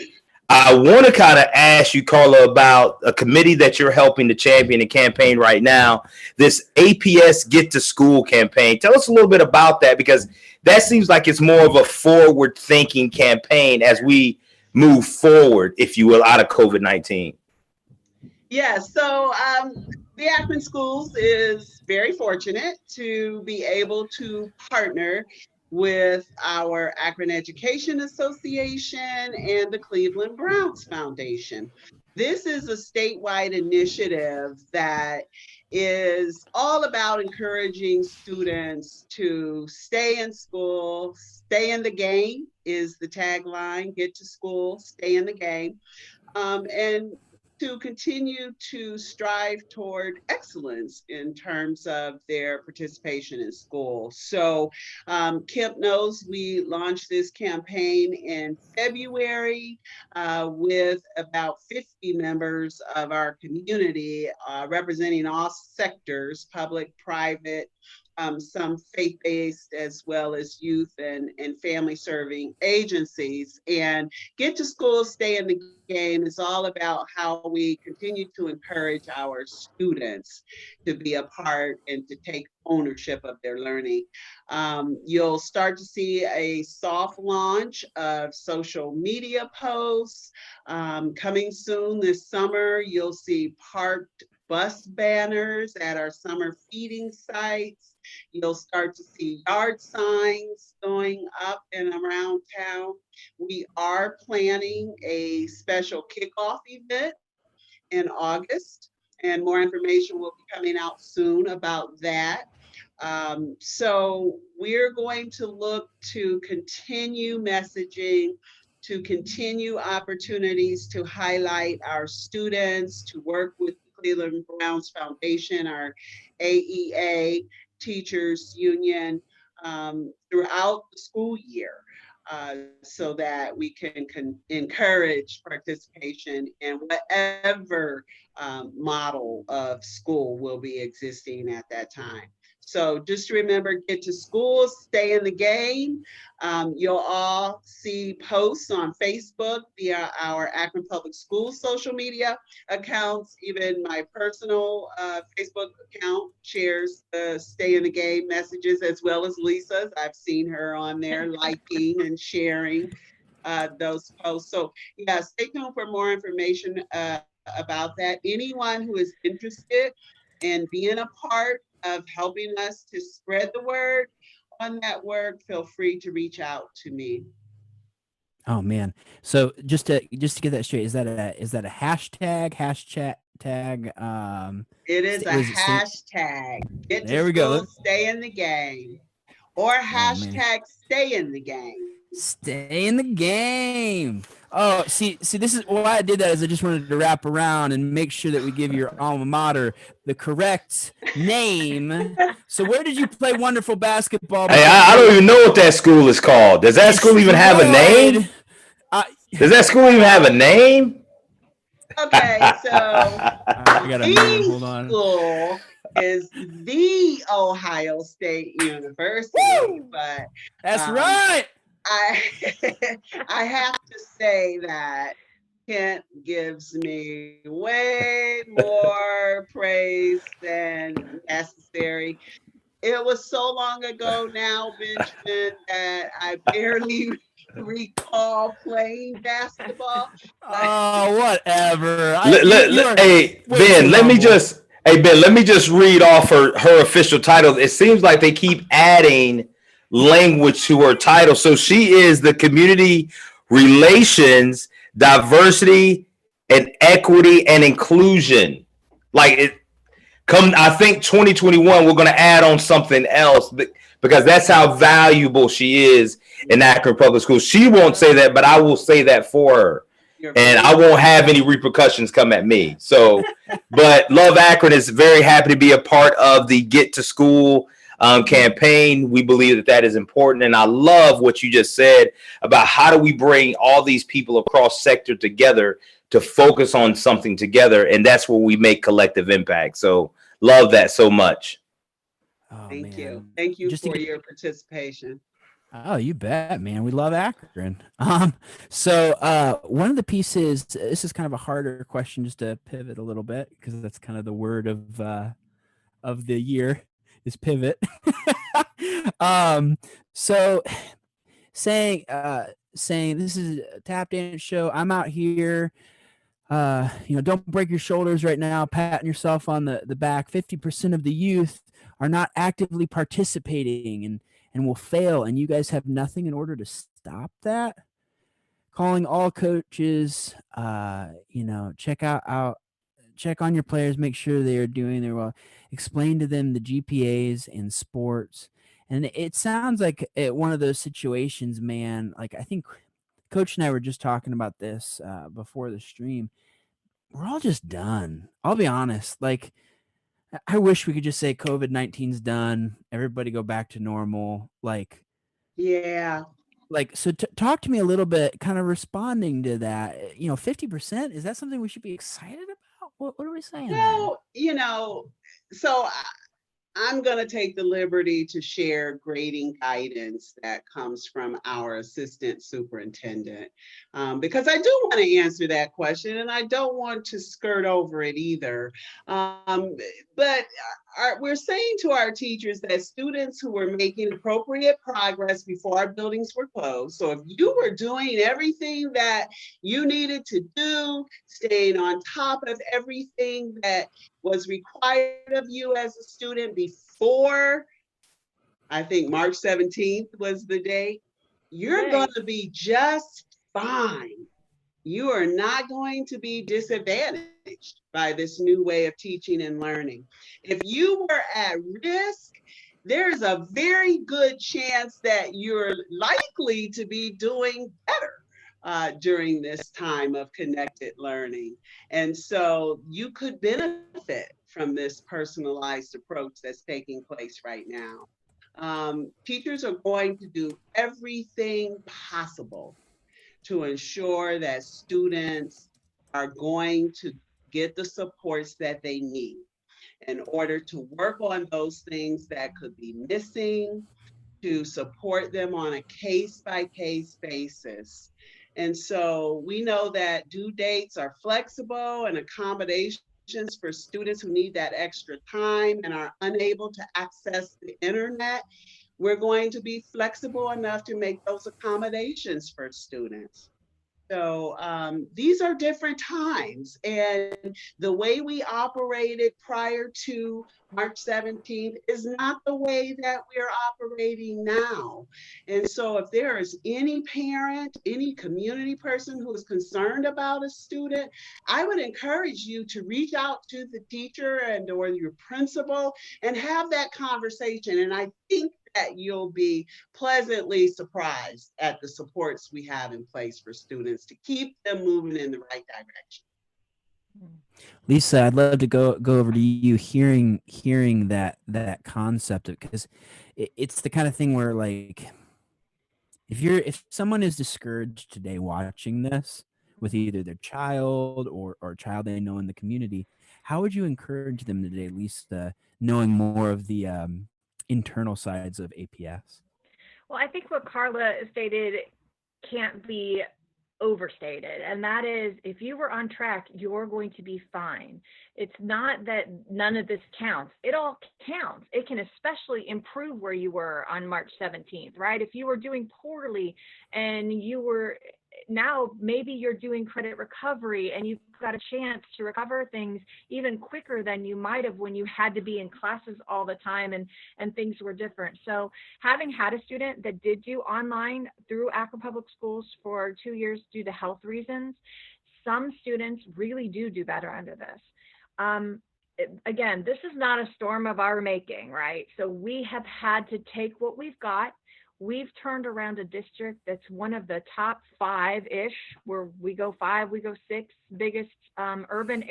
I want to kind of ask you, Carla, about a committee that you're helping to champion and campaign right now, this APS Get to School campaign. Tell us a little bit about that, because that seems like it's more of a forward-thinking campaign as we move forward, if you will, out of COVID-19. Yeah, so the Akron Schools is very fortunate to be able to partner with our Akron Education Association and the Cleveland Browns Foundation. This is a statewide initiative that is all about encouraging students to stay in school, stay in the game is the tagline, get to school, stay in the game, and to continue to strive toward excellence in terms of their participation in school. So Kemp knows we launched this campaign in February with about 50 members of our community representing all sectors, public, private, some faith-based as well as youth and family serving agencies. And Get to School, Stay in the Game is all about how we continue to encourage our students to be a part and to take ownership of their learning. You'll start to see a soft launch of social media posts coming soon this summer. You'll see parked bus banners at our summer feeding sites. You'll start to see yard signs going up and around town. We are planning a special kickoff event in August, and more information will be coming out soon about that. So we're going to look to continue messaging, to continue opportunities to highlight our students, to work with Cleveland Browns Foundation, our AEA Teachers Union, throughout the school year. So that we can encourage participation in whatever model of school will be existing at that time. So just remember, Get to School, Stay in the Game. You'll all see posts on Facebook via our Akron Public Schools social media accounts. Even my personal Facebook account shares the Stay in the Game messages, as well as Lisa's. I've seen her on there liking and sharing those posts. So yeah, stay tuned for more information about that. Anyone who is interested in being a part of helping us to spread the word on that work, feel free to reach out to me. Oh man. So just to get that straight, is that a hashtag? It is a was it hashtag. Get There to we go. School, Stay in the Game, or hashtag Stay in the Game. Stay in the game. Oh, see, this is why I did that. Is I just wanted to wrap around and make sure that we give your alma mater the correct name. So, where did you play wonderful basketball? Hey, I don't even know what that school is called. Does that school even have a name? Does that school even have a name? Okay, so I got a name. Hold the on. school is the Ohio State University, but That's right. I I have to say that Kent gives me way more praise than necessary. It was so long ago now, Benjamin, that I barely recall playing basketball. Oh, whatever. Hey, Ben, let me just read off her official title. It seems like they keep adding language to her title. So she is the Community Relations, Diversity, and Equity and Inclusion. I think 2021, we're going to add on something else because that's how valuable she is in Akron Public Schools. She won't say that, but I will say that for her. And I won't have any repercussions come at me. So, but Love Akron is very happy to be a part of the Get to School campaign. We believe that is important. And I love what you just said about how do we bring all these people across sector together to focus on something together. And that's where we make collective impact. So love that so much. Oh, Thank man. you. Thank you Just for your participation. Oh, you bet, man. We love Akron. So one of the pieces, this is kind of a harder question, just to pivot a little bit, because that's kind of the word of the year is pivot. So saying this is a tap dance show. I'm out here. Don't break your shoulders right now, patting yourself on the back. 50% of the youth are not actively participating and will fail, and you guys have nothing in order to stop that. Calling all coaches, check on your players, make sure they are doing their well. Explain to them the GPAs in sports. And it sounds like one of those situations, man. Like, I think Coach and I were just talking about this before the stream. We're all just done. I'll be honest. Like, I wish we could just say COVID-19's done. Everybody go back to normal. Like, yeah. Like, so talk to me a little bit, kind of responding to that. 50%, is that something we should be excited about? What are we saying? Well, so I'm going to take the liberty to share grading guidance that comes from our assistant superintendent, because I do want to answer that question and I don't want to skirt over it either. But we're saying to our teachers that students who were making appropriate progress before our buildings were closed, so if you were doing everything that you needed to do, staying on top of everything that was required of you as a student before, I think March 17th was the date, you're going to be just fine. You are not going to be disadvantaged by this new way of teaching and learning. If you were at risk, there's a very good chance that you're likely to be doing better during this time of connected learning. And so you could benefit from this personalized approach that's taking place right now. Teachers are going to do everything possible to ensure that students are going to get the supports that they need in order to work on those things that could be missing, to support them on a case-by-case basis. And so we know that due dates are flexible and accommodations for students who need that extra time and are unable to access the internet. We're going to be flexible enough to make those accommodations for students. So these are different times, and the way we operated prior to March 17th is not the way that we're operating now. And so if there is any parent, any community person who is concerned about a student, I would encourage you to reach out to the teacher and or your principal and have that conversation. And I think that you'll be pleasantly surprised at the supports we have in place for students to keep them moving in the right direction. Lisa, I'd love to go over to you hearing that concept, because it's the kind of thing where, like, if someone is discouraged today watching this with either their child or a child they know in the community, how would you encourage them today, at least knowing more of the internal sides of APS? Well, I think what Carla stated can't be overstated, and that is, if you were on track, you're going to be fine. It's not that none of this counts. It all counts. It can especially improve where you were on March 17th, right? If you were doing poorly and you were, now maybe you're doing credit recovery and you've got a chance to recover things even quicker than you might have when you had to be in classes all the time and things were different. So having had a student that did do online through Akron Public Schools for 2 years due to health reasons, some students really do better under this. Again, this is not a storm of our making, right? So we have had to take what we've got. We've turned around a district that's one of the top 5-ish, where we go 5, we go 6 biggest urban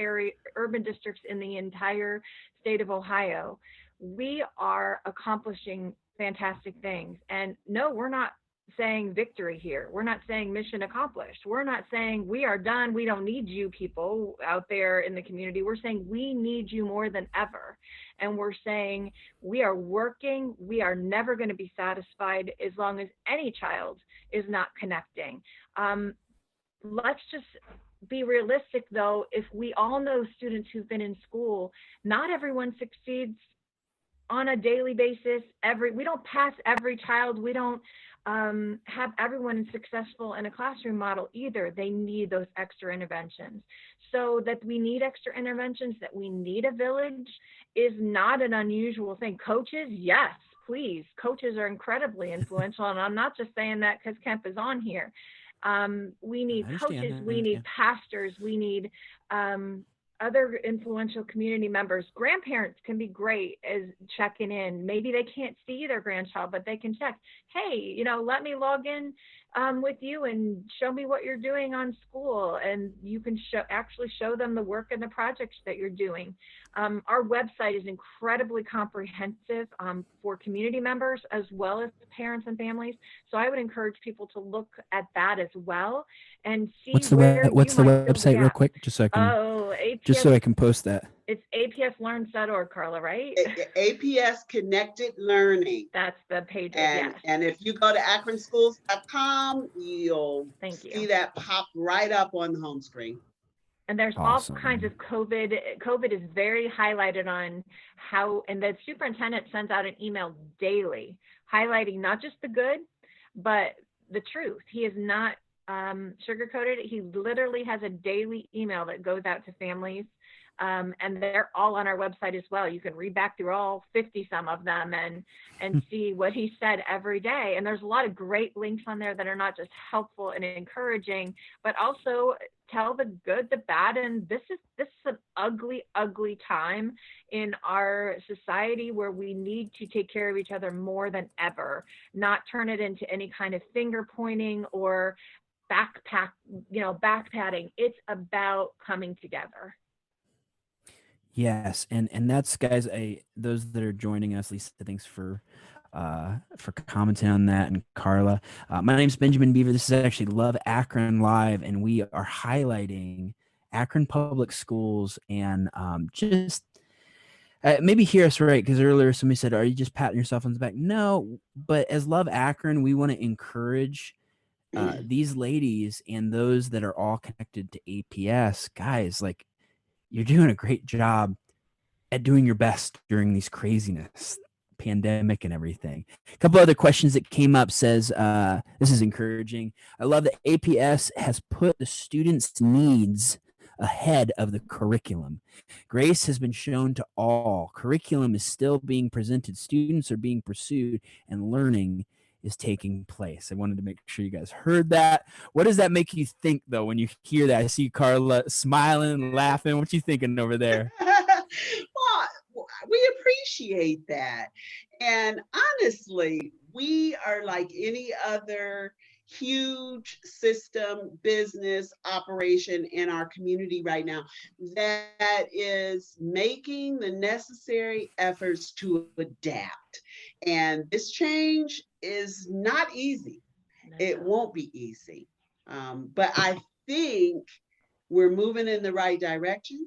districts in the entire state of Ohio. We are accomplishing fantastic things. And no, we're not saying victory here. We're not saying mission accomplished. We're not saying we are done. We don't need you people out there in the community. We're saying we need you more than ever. And we're saying we are working. We are never going to be satisfied as long as any child is not connecting. Let's just be realistic, though. If we all know students who've been in school, not everyone succeeds on a daily basis. We don't pass every child. We don't have everyone successful in a classroom model either. They need those extra interventions. So that we need extra interventions, that we need a village, is not an unusual thing. Coaches, yes, please. Coaches are incredibly influential, and I'm not just saying that because Kemp is on here. We need coaches, we need pastors, we need other influential community members. Grandparents can be great as checking in. Maybe they can't see their grandchild, but they can check. Hey, let me log in with you and show me what you're doing on school. And you can actually show them the work and the projects that you're doing. Our website is incredibly comprehensive for community members as well as parents and families. So I would encourage people to look at that as well and see what's the where what's the you might fill website real gap. quick, just so I can just so I can post that. It's apslearns.org, Carla, right? APS Connected Learning. That's the page. And, Yes. and if you go to akronschools.com, you'll Thank you. see that pop right up on the home screen. And there's Awesome. all kinds of COVID. COVID is very highlighted on how, and the superintendent sends out an email daily highlighting not just the good, but the truth. He is not sugarcoated. He literally has a daily email that goes out to families. And they're all on our website as well. You can read back through all 50 some of them and see what he said every day. And there's a lot of great links on there that are not just helpful and encouraging, but also tell the good, the bad. And this is an ugly, ugly time in our society where we need to take care of each other more than ever, not turn it into any kind of finger pointing or backpatting. It's about coming together. Yes, and that's, guys, those that are joining us, Lisa, thanks for commenting on that, and Carla. My name's Benjamin Beaver. This is actually Love Akron Live, and we are highlighting Akron Public Schools and just maybe hear us right, because earlier somebody said, "Are you just patting yourself on the back?" No, but as Love Akron, we want to encourage these ladies and those that are all connected to APS, guys. Like, you're doing a great job at doing your best during these craziness, pandemic and everything. A couple other questions that came up says, this is encouraging. I love that APS has put the students' needs ahead of the curriculum. Grace has been shown to all. Curriculum is still being presented. Students are being pursued, and learning is taking place. I wanted to make sure you guys heard that. What does that make you think, though, when you hear that? I see Carla smiling, laughing. What you thinking over there? Well, we appreciate that. And honestly, we are like any other huge system, business operation in our community right now that is making the necessary efforts to adapt. And this change is not easy. It won't be easy. But I think we're moving in the right direction.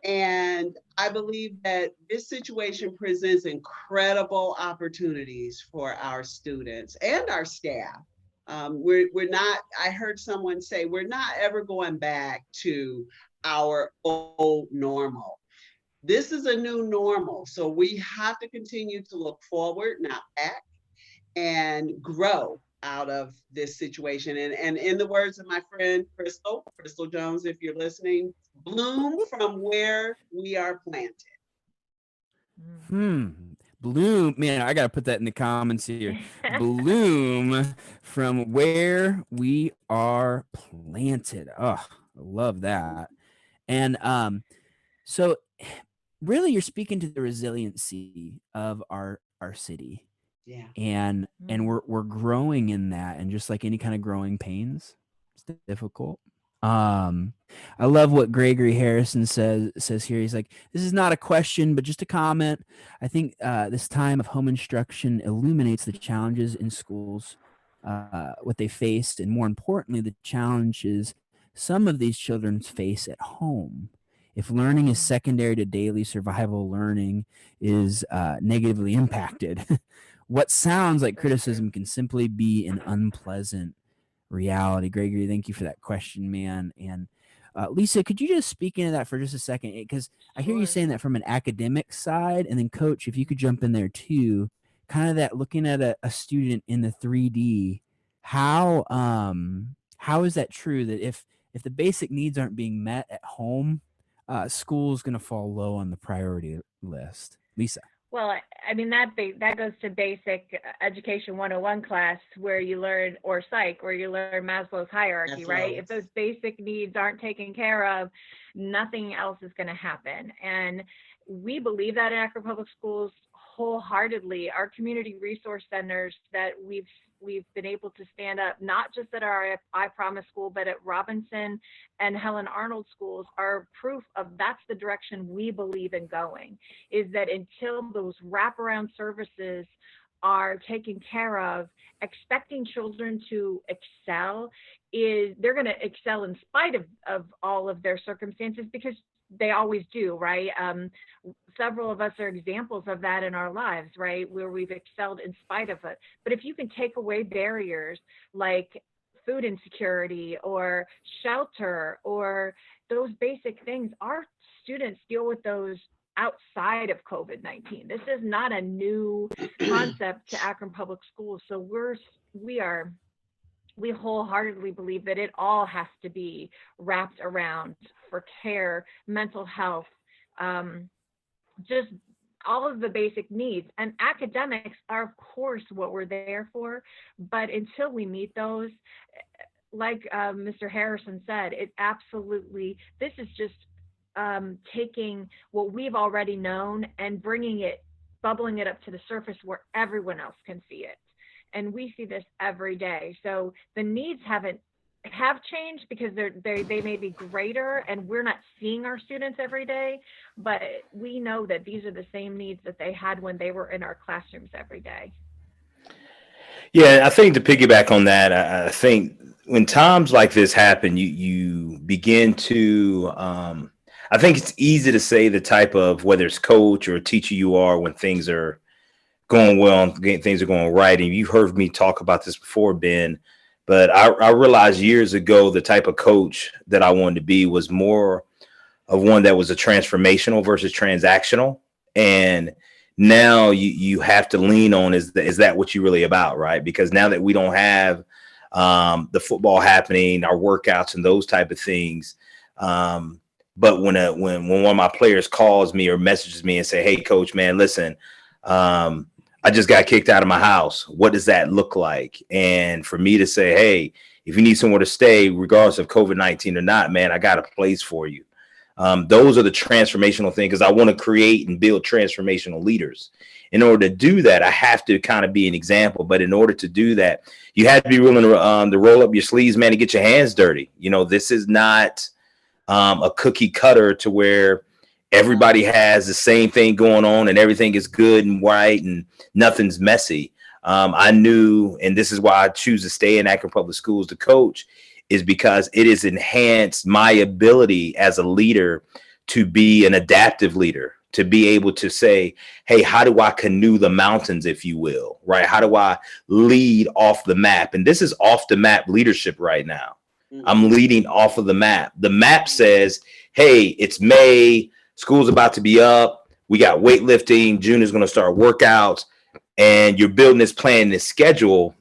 And I believe that this situation presents incredible opportunities for our students and our staff. We're not, I heard someone say, we're not ever going back to our old normal. This is a new normal. So we have to continue to look forward, not back, and grow out of this situation. And in the words of my friend Crystal Jones, if you're listening, bloom from where we are planted. Bloom, man, I gotta put that in the comments here. Bloom from where we are planted. Oh, I love that. And so really you're speaking to the resiliency of our city. Yeah. And we're growing in that, and just like any kind of growing pains, it's difficult. I love what Gregory Harrison says here. He's like, this is not a question, but just a comment. I think this time of home instruction illuminates the challenges in schools, what they faced, and more importantly, the challenges some of these children face at home. If learning is secondary to daily survival, learning is negatively impacted. What sounds like criticism can simply be an unpleasant reality. Gregory, thank you for that question, man. And Lisa, could you just speak into that for just a second? Because I hear you saying that from an academic side, and then Coach, if you could jump in there too, kind of that looking at a student in the 3D, how is that true that if the basic needs aren't being met at home, school's going to fall low on the priority list? Lisa. Well, I mean, that goes to basic education 101 class where you learn, or psych, where you learn Maslow's hierarchy, right? If those basic needs aren't taken care of, nothing else is going to happen. And we believe that in Akron Public Schools wholeheartedly. Our community resource centers that we've been able to stand up, not just at our I Promise school, but at Robinson and Helen Arnold schools, are proof of that's the direction we believe in going, is that until those wraparound services are taken care of, expecting children to excel they're going to excel in spite of all of their circumstances, because they always do, right? Several of us are examples of that in our lives, right? Where we've excelled in spite of it. But if you can take away barriers like food insecurity or shelter or those basic things, our students deal with those outside of COVID-19. This is not a new concept to Akron Public Schools. So we wholeheartedly believe that it all has to be wrapped around for care, mental health, just all of the basic needs. And academics are, of course, what we're there for. But until we meet those, like Mr. Harrison said, it absolutely, this is just taking what we've already known and bubbling it up to the surface where everyone else can see it. And we see this every day. So the needs have changed because they may be greater and we're not seeing our students every day, but we know that these are the same needs that they had when they were in our classrooms every day. Yeah, I think to piggyback on that, I think when times like this happen, you begin to, I think it's easy to say the type of, whether it's coach or a teacher you are when things are going well and things are going right. And you've heard me talk about this before, Ben, but I realized years ago the type of coach that I wanted to be was more of one that was a transformational versus transactional. And now you have to lean on, is that what you're really about, right? Because now that we don't have the football happening, our workouts and those type of things, but when one of my players calls me or messages me and say, "Hey, coach, man, listen, I just got kicked out of my house. What does that look like?" And for me to say, "Hey, if you need somewhere to stay, regardless of COVID-19 or not, man, I got a place for you." Those are the transformational things, because I want to create and build transformational leaders. In order to do that, I have to kind of be an example. But in order to do that, you have to be willing to roll up your sleeves, man, and get your hands dirty. You know, this is not a cookie cutter to where everybody has the same thing going on and everything is good and right and nothing's messy. I knew, and this is why I choose to stay in Akron Public Schools to coach, is because it has enhanced my ability as a leader to be an adaptive leader, to be able to say, hey, how do I canoe the mountains, if you will, right? How do I lead off the map? And this is off the map leadership right now. I'm leading off of the map. The map says, hey, it's May, school's about to be up. We got weightlifting. June is going to start workouts. And you're building this plan, this schedule,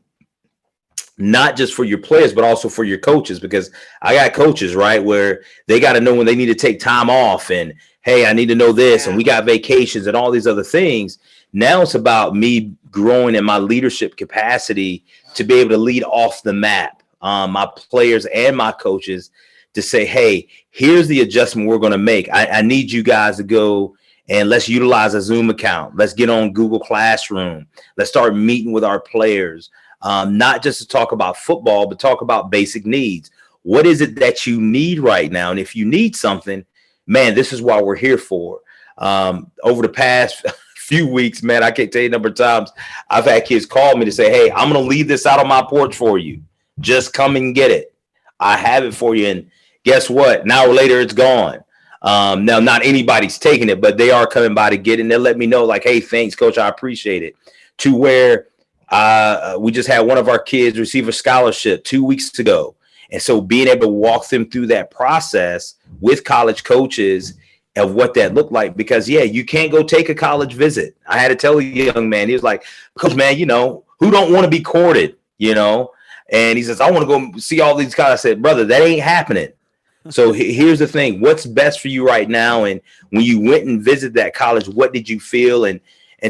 not just for your players, but also for your coaches, because I got coaches, right, where they got to know when they need to take time off and, hey, I need to know this. And we got vacations and all these other things. Now it's about me growing in my leadership capacity to be able to lead off the map, my players and my coaches, to say, hey, here's the adjustment we're going to make. I need you guys to go and let's utilize a Zoom account. Let's get on Google Classroom. Let's start meeting with our players. Not just to talk about football, but talk about basic needs. What is it that you need right now? And if you need something, man, this is what we're here for. Over the past few weeks, man, I can't tell you the number of times I've had kids call me to say, hey, I'm going to leave this out on my porch for you. Just come and get it. I have it for you. And guess what? An hour later, it's gone. Now, not anybody's taking it, but they are coming by to get it. And they'll let me know, like, hey, thanks, coach. I appreciate it. To where we just had one of our kids receive a scholarship 2 weeks ago. And so being able to walk them through that process with college coaches of what that looked like, because, yeah, you can't go take a college visit. I had to tell a young man, he was like, coach, man, you know, who don't want to be courted, you know? And he says, I want to go see all these guys. I said, brother, that ain't happening. So here's the thing. What's best for you right now? And when you went and visited that college, what did you feel? And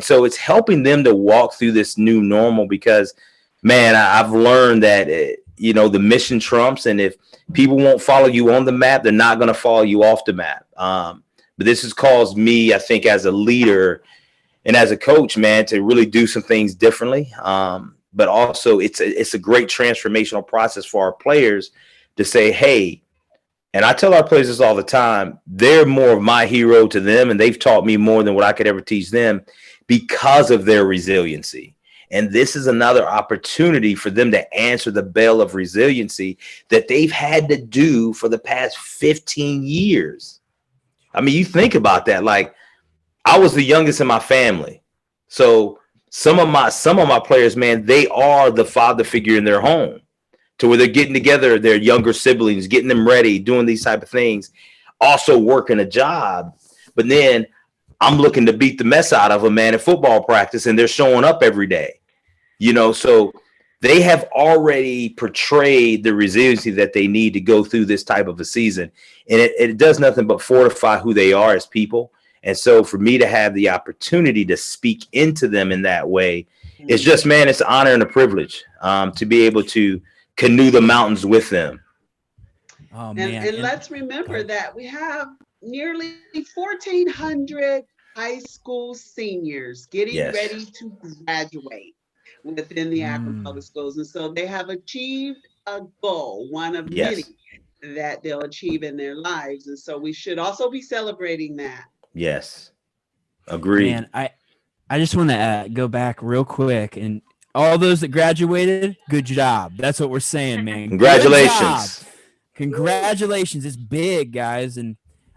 so it's helping them to walk through this new normal, because, man, I've learned that, you know, the mission trumps. And if people won't follow you on the map, they're not going to follow you off the map. But this has caused me, I think, as a leader and as a coach, man, to really do some things differently. But also it's a great transformational process for our players to say, hey, and I tell our players this all the time, they're more of my hero to them, and they've taught me more than what I could ever teach them because of their resiliency. And this is another opportunity for them to answer the bell of resiliency that they've had to do for the past 15 years. I mean, you think about that. Like, I was the youngest in my family. So some of my players, man, they are the father figure in their home, to where they're getting together their younger siblings, getting them ready, doing these type of things, also working a job. But then I'm looking to beat the mess out of a man at football practice, and they're showing up every day. So they have already portrayed the resiliency that they need to go through this type of a season. And it does nothing but fortify who they are as people. And so for me to have the opportunity to speak into them in that way, it's just, man, it's an honor and a privilege to be able to canoe the mountains with them. Oh man. And let's remember that we have nearly 1,400 high school seniors getting ready to graduate within the Akron Public Schools. And so they have achieved a goal, one of many that they'll achieve in their lives. And so we should also be celebrating that. Yes. Agreed. Man, I just want to go back real quick, and all those that graduated, good job. That's what we're saying, man. Congratulations. Congratulations. It's big, guys. And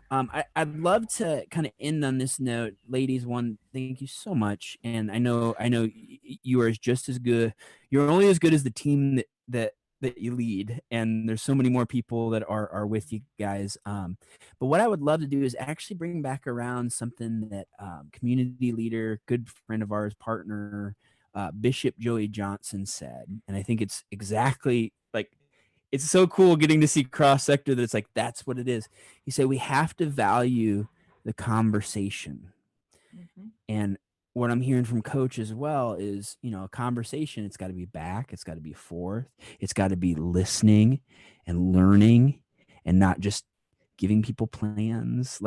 I'd love to kind of end on this note. Ladies, one, thank you so much. And I know you are just as good. You're only as good as the team that you lead. And there's so many more people that are with you guys. But what I would love to do is actually bring back around something that community leader, good friend of ours, partner, Bishop Joey Johnson said. And I think it's exactly like, it's so cool getting to see cross sector that it's like, that's what it is. He said, we have to value the conversation. Mm-hmm. And what I'm hearing from Coach as well is, a conversation, it's got to be back. It's got to be forth. It's got to be listening and learning and not just giving people plans.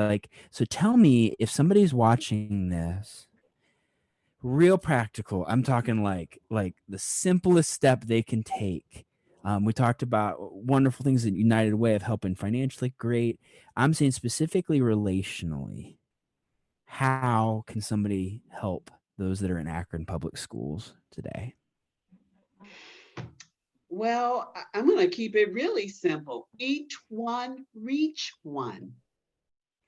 So tell me, if somebody's watching this, real practical, I'm talking like the simplest step they can take. We talked about wonderful things that United Way of helping financially. Great. I'm saying specifically relationally. How can somebody help those that are in Akron Public Schools today? Well, I'm going to keep it really simple. Each one, reach one.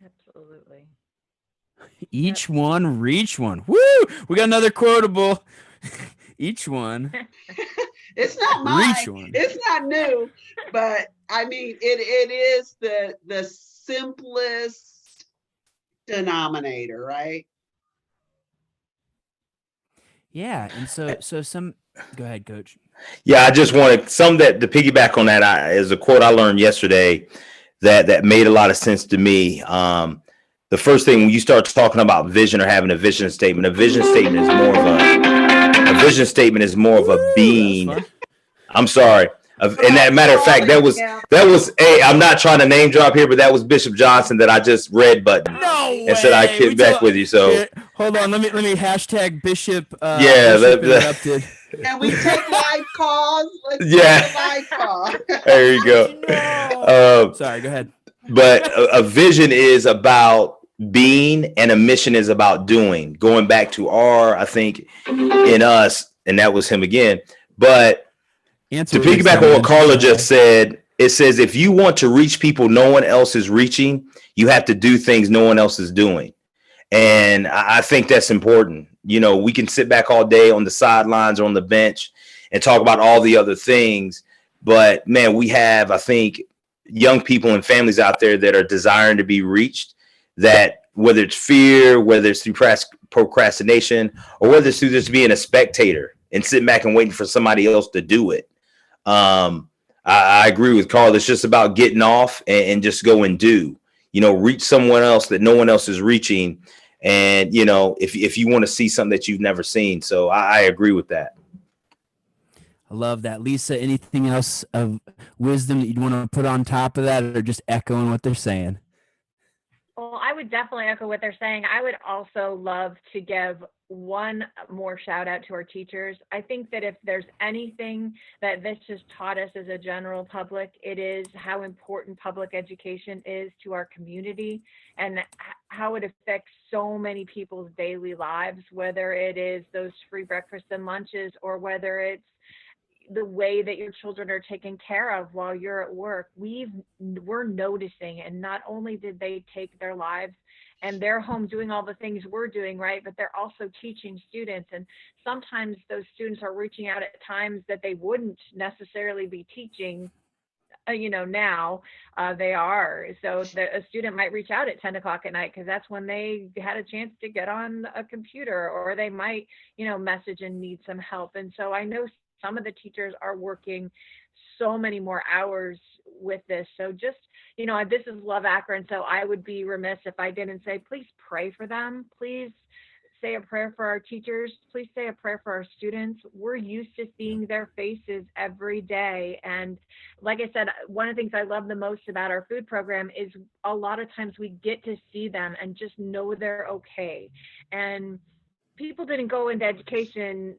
Absolutely. Each one, reach one. Woo! We got another quotable. Each one. It's not mine. Reach one. It's not new, but I mean, it is the simplest denominator, right? Yeah, and so some. Go ahead, Coach. Yeah, I just wanted some that to piggyback on that. Is a quote I learned yesterday that made a lot of sense to me. The first thing, when you start talking about vision or having a vision statement is more of a being. I'm sorry. And that matter of fact, that was I'm not trying to name drop here, but that was Bishop Johnson that I just read button and said I get back with you. So here, hold on, let me hashtag Bishop. Bishop interrupted. And we take live calls. Let's take a live call. There you go. Sorry, go ahead. But a vision is about being, and a mission is about doing. Going back to I think in us, and that was him again. But to piggyback on what Carla just said, it says if you want to reach people no one else is reaching, you have to do things no one else is doing. And I think that's important. We can sit back all day on the sidelines or on the bench and talk about all the other things. But, man, we have, I think, young people and families out there that are desiring to be reached, that whether it's fear, whether it's through procrastination, or whether it's through just being a spectator and sitting back and waiting for somebody else to do it. I agree with Carl. It's just about getting off and just go and do, reach someone else that no one else is reaching. And, if you want to see something that you've never seen. So I agree with that. I love that. Lisa, anything else of wisdom that you'd want to put on top of that, or just echoing what they're saying? Well, I would definitely echo what they're saying. I would also love to give one more shout out to our teachers. I think that if there's anything that this has taught us as a general public, it is how important public education is to our community and how it affects so many people's daily lives, whether it is those free breakfasts and lunches or whether it's the way that your children are taken care of while you're at work. We're noticing, and not only did they take their lives and they're home doing all the things we're doing, right, but they're also teaching students. And sometimes those students are reaching out at times that they wouldn't necessarily be teaching. Now they are. So a student might reach out at 10 o'clock at night because that's when they had a chance to get on a computer, or they might, message and need some help. And so I know some of the teachers are working so many more hours with this. So just, this is Love Akron. So I would be remiss if I didn't say, please pray for them. Please say a prayer for our teachers. Please say a prayer for our students. We're used to seeing their faces every day. And like I said, one of the things I love the most about our food program is a lot of times we get to see them and just know they're okay. And people didn't go into education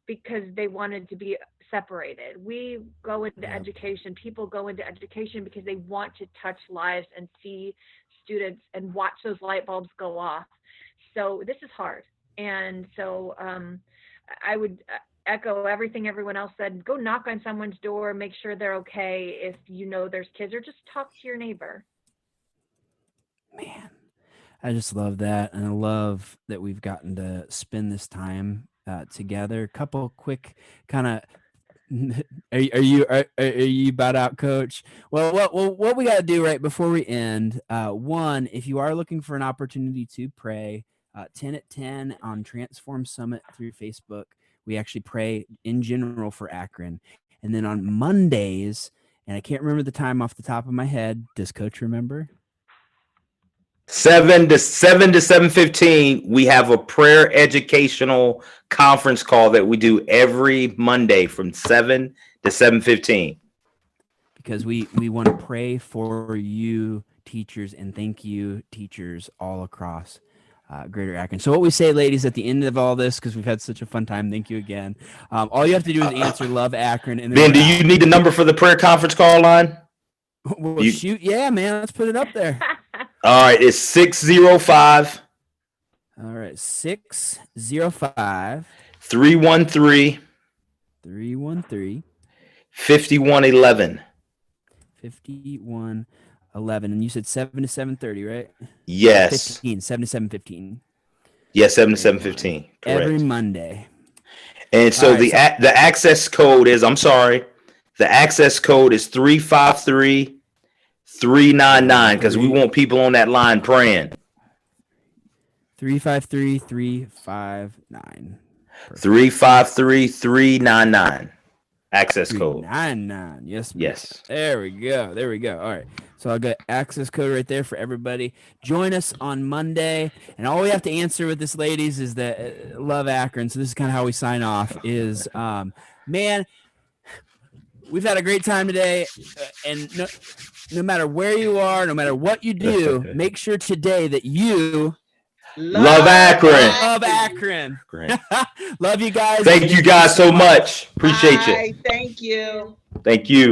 because they wanted to be separated. We go into education, people go into education because they want to touch lives and see students and watch those light bulbs go off. So this is hard. And so I would echo everything everyone else said. Go knock on someone's door, make sure they're okay if there's kids, or just talk to your neighbor. Man, I just love that. And I love that we've gotten to spend this time together. A couple quick kind of, are you about out, Coach? Well, what we got to do right before we end, one, if you are looking for an opportunity to pray, 10 at 10 on Transform Summit through Facebook. We actually pray in general for Akron. And then on Mondays, and I can't remember the time off the top of my head. Does Coach remember? 7 to 7:15, we have a prayer educational conference call that we do every Monday from 7 to 7:15. Because we want to pray for you teachers, and thank you teachers all across Greater Akron. So what we say, ladies, at the end of all this, because we've had such a fun time, thank you again. All you have to do is answer Love Akron. And then Ben, do you need the number for the prayer conference call line? Well, shoot, yeah, man, let's put it up there. All right, it's 605. All right, 605 313 313 5111. 5111. And you said 7 to 7:30, right? Yes. 7 to 7:15. Yes, 7 to 7:15. Correct. Every Monday. And so All right, the access code is, the access code is 353-399, because we want people on that line praying. 353-359. 353-399. Access code. 399. Yes. Ma'am. Yes. There we go. All right. So I'll get access code right there for everybody. Join us on Monday. And all we have to answer with this, ladies, is that Love Akron. So this is kind of how we sign off is, man, we've had a great time today. And no matter where you are, no matter what you do, make sure today that you love Akron. Love Akron. Love you guys. Thank you guys so much. Appreciate you. Thank you. Thank you.